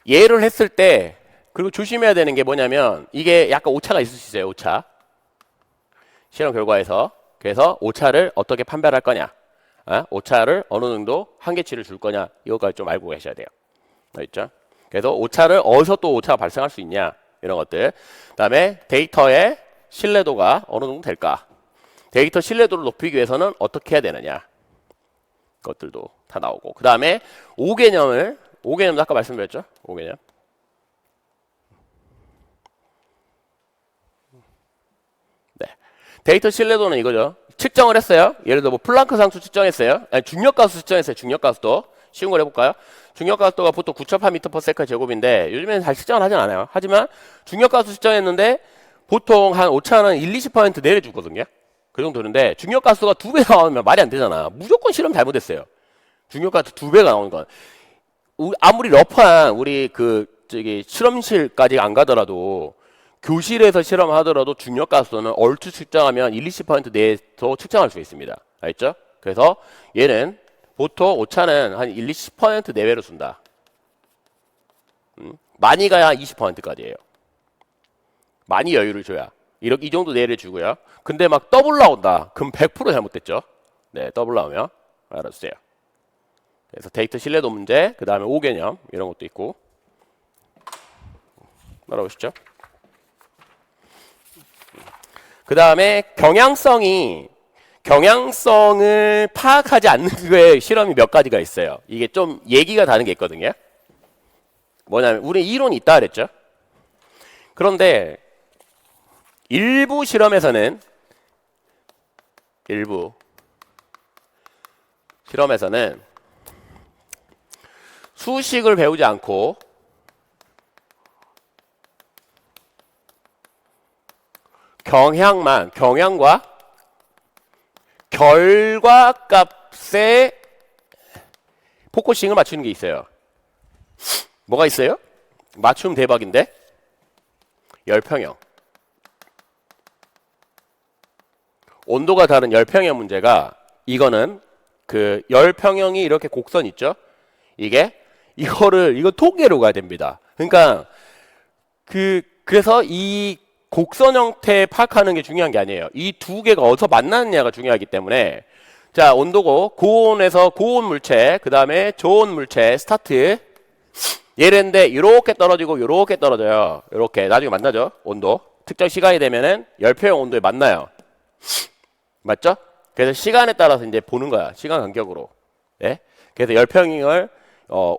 예를 했을 때 그리고 조심해야 되는 게 뭐냐면 이게 약간 오차가 있을 수 있어요. 오차. 실험 결과에서. 그래서 오차를 어떻게 판별할 거냐. 오차를 어느 정도 한계치를 줄 거냐. 이거까지 좀 알고 계셔야 돼요. 알겠죠? 그래서 오차를 어디서 또 오차가 발생할 수 있냐. 이런 것들. 그 다음에 데이터의 신뢰도가 어느 정도 될까. 데이터 신뢰도를 높이기 위해서는 어떻게 해야 되느냐. 것들도 다 나오고. 그 다음에 5개념도 아까 말씀드렸죠? 5개념. 네. 데이터 신뢰도는 이거죠. 측정을 했어요. 예를 들어 뭐 플랑크 상수 측정했어요. 아니, 중력가수 측정했어요. 중력가수도. 쉬운 걸 해볼까요? 중력가수도가 보통 9,8m/s 제곱인데 요즘에는 잘 측정을 하진 않아요. 하지만 중력가수 측정했는데 보통 한 오차는 1-20% 내려주거든요. 그 정도인데 중력가수가 2배 나오면 말이 안 되잖아. 무조건 실험 잘못했어요. 중력가수 2배가 나오는 건 아무리 러프한 우리 실험실까지 안 가더라도 교실에서 실험하더라도 중력가수는 얼추 측정하면 1-20% 내에서 측정할 수 있습니다. 알겠죠? 그래서 얘는 보통 오차는 한 1-20% 내외로 준다. 많이 가야 20%까지예요. 많이 여유를 줘야. 이 정도 내를 주고요. 근데 막 더블 나온다. 그럼 100% 잘못됐죠. 네, 더블 나오면 알아주세요. 그래서 데이터 신뢰도 문제, 그 다음에 5개념 이런 것도 있고. 따라오시죠. 그 다음에 경향성을 파악하지 않는 거에 실험이 몇 가지가 있어요. 이게 좀 얘기가 다른 게 있거든요. 뭐냐면 우리 이론이 있다 그랬죠. 그런데 일부 실험에서는 수식을 배우지 않고 경향과 결과값의 포커싱을 맞추는 게 있어요. 뭐가 있어요? 맞춤 대박인데 열평형. 온도가 다른 열평형 문제가 이거는 열평형이 이렇게 곡선 있죠? 이거 통계로 가야 됩니다. 그러니까 그래서 이 곡선 형태 파악하는 게 중요한 게 아니에요. 이 두 개가 어디서 만나느냐가 중요하기 때문에 자, 온도고 고온에서 고온 물체, 그 다음에 저온 물체 스타트. 예를 했는데 이렇게 떨어지고 이렇게 떨어져요. 이렇게 나중에 만나죠. 온도. 특정 시간이 되면은 열평형 온도에 만나요. 맞죠? 그래서 시간에 따라서 이제 보는 거야. 시간 간격으로. 예? 그래서 열평형을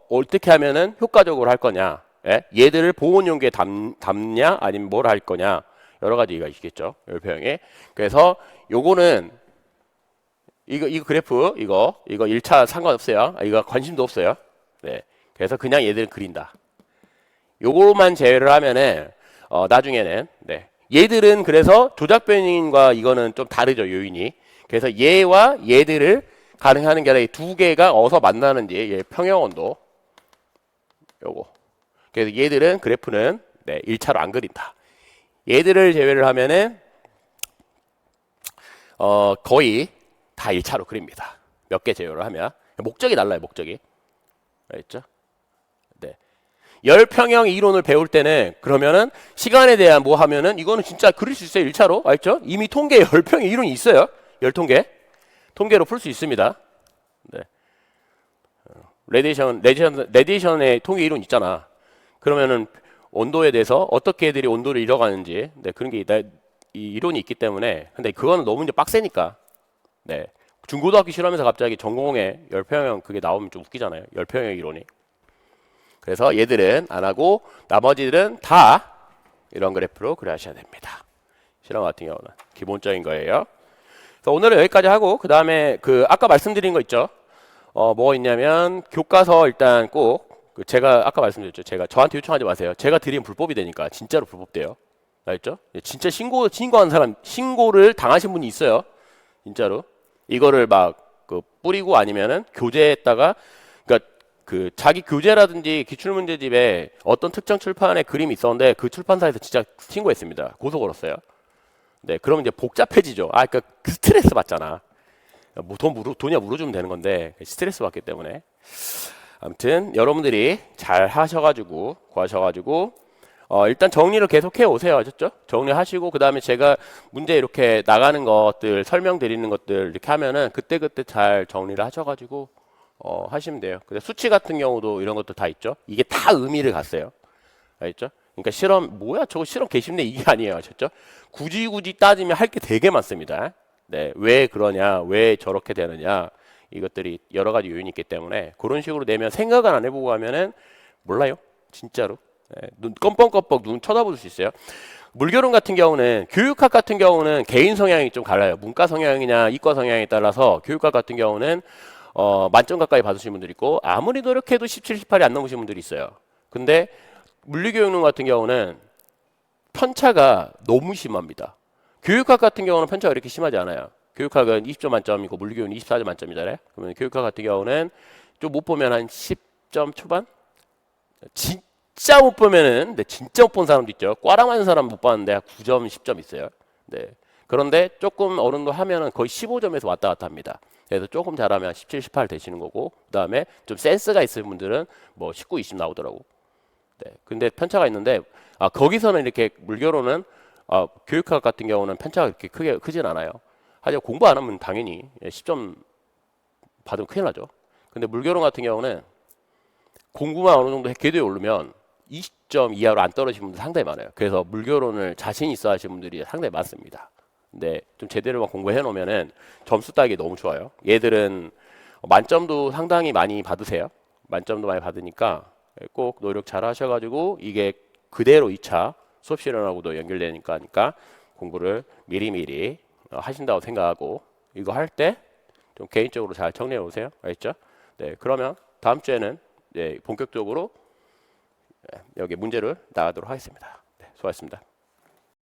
어떻게 하면은 효과적으로 할 거냐. 예? 얘들을 보온 용기에 담냐 아니면 뭘 할 거냐. 여러 가지가 있겠죠. 열평형에. 그래서 요거는 이거 그래프 이거 1차 상관없어요. 이거 관심도 없어요. 네. 그래서 그냥 얘들을 그린다. 요거만 제외를 하면은 나중에는 네. 얘들은 그래서 조작 변인과 이거는 좀 다르죠. 요인이. 그래서 얘와 얘들을 가능하는 게 아니라 이 두 개가 어디서 만나는지 얘 평형 온도 요거. 그래서 얘들은 그래프는 네, 1차로 안 그린다. 얘들을 제외를 하면은 거의 다 1차로 그립니다. 몇 개 제외를 하면 목적이 달라요. 목적이. 알겠죠? 네. 열평형 이론을 배울 때는 그러면은 시간에 대한 뭐 하면은 이거는 진짜 그릴 수 있어요. 1차로. 알겠죠? 이미 통계에 열평형 이론이 있어요. 열통계. 통계로 풀 수 있습니다. 네. 레디에이션의 통계 이론 있잖아. 그러면은 온도에 대해서 어떻게 애들이 온도를 잃어가는지 네, 그런 게 이 이론이 있기 때문에 근데 그거는 너무 이제 빡세니까 네. 중고등학교 실험에서 갑자기 전공에 열평형 그게 나오면 좀 웃기잖아요. 열평형 이론이. 그래서 얘들은 안 하고 나머지들은 다 이런 그래프로 그려하셔야 됩니다. 실험 같은 경우는 기본적인 거예요. 그래서 오늘은 여기까지 하고 그 다음에 아까 말씀드린 거 있죠. 뭐가 있냐면 교과서 일단 꼭 제가 아까 말씀드렸죠. 제가 저한테 요청하지 마세요. 제가 드리면 불법이 되니까 진짜로 불법돼요. 알겠죠? 진짜 신고한 사람 신고를 당하신 분이 있어요. 진짜로 이거를 막 뿌리고 아니면은 교재에다가 그러니까 자기 교재라든지 기출문제집에 어떤 특정 출판의 그림이 있었는데 그 출판사에서 진짜 신고했습니다. 고소 걸었어요. 네, 그러면 이제 복잡해지죠. 그러니까 스트레스 받잖아. 뭐 돈이야 물어주면 되는 건데 스트레스 받기 때문에. 아무튼 여러분들이 잘 하셔가지고 구하셔가지고 일단 정리를 계속 해 오세요. 아셨죠? 정리하시고 그 다음에 제가 문제 이렇게 나가는 것들 설명드리는 것들 이렇게 하면은 그때그때 잘 정리를 하셔가지고 하시면 돼요. 근데 수치 같은 경우도 이런 것도 다 있죠. 이게 다 의미를 갖어요. 알겠죠? 그러니까 실험 뭐야 저거 실험 개쉽네 이게 아니에요. 아셨죠? 굳이 따지면 할 게 되게 많습니다. 네, 왜 그러냐, 왜 저렇게 되느냐 이것들이 여러 가지 요인이 있기 때문에 그런 식으로 내면 생각을 안 해보고 하면은 몰라요. 진짜로. 네, 눈 껌뻑껌뻑 눈 쳐다볼 수 있어요. 물교론 같은 경우는 교육학 같은 경우는 개인 성향이 좀 갈라요. 문과 성향이냐 이과 성향에 따라서 교육학 같은 경우는 만점 가까이 받으신 분들이 있고 아무리 노력해도 17, 18이 안 넘으신 분들이 있어요. 근데 물리교육론 같은 경우는 편차가 너무 심합니다. 교육학 같은 경우는 편차가 이렇게 심하지 않아요. 교육학은 20점 만점이고 물리교육은 24점 만점이잖아요. 그러면 교육학 같은 경우는 좀 못 보면 한 10점 초반? 진짜 못 보면은, 네, 진짜 못 본 사람도 있죠. 꽈랑 맞는 사람 못 봤는데 9점, 10점 있어요. 네. 그런데 조금 어느 정도 하면은 거의 15점에서 왔다 갔다 합니다. 그래서 조금 잘하면 17, 18 되시는 거고, 그 다음에 좀 센스가 있으신 분들은 뭐 19, 20 나오더라고. 네. 근데 편차가 있는데, 거기서는 이렇게 물교로는, 교육학 같은 경우는 편차가 그렇게 크진 않아요. 하지만 공부 안 하면 당연히 10점 받으면 큰일 나죠. 근데 물교론 같은 경우는 공부만 어느 정도 궤도에 오르면 20점 이하로 안 떨어지는 분들 상당히 많아요. 그래서 물교론을 자신 있어 하시는 분들이 상당히 많습니다. 근데 좀 제대로만 공부해 놓으면은 점수 따기 너무 좋아요. 얘들은 만점도 상당히 많이 받으세요. 만점도 많이 받으니까 꼭 노력 잘 하셔가지고 이게 그대로 2차 수업 실현하고도 연결되니까 공부를 미리미리 하신다고 생각하고 이거 할 때 좀 개인적으로 잘 정리해 오세요. 알겠죠? 네, 그러면 다음 주에는 본격적으로 여기 문제를 나가도록 하겠습니다. 네, 수고하셨습니다.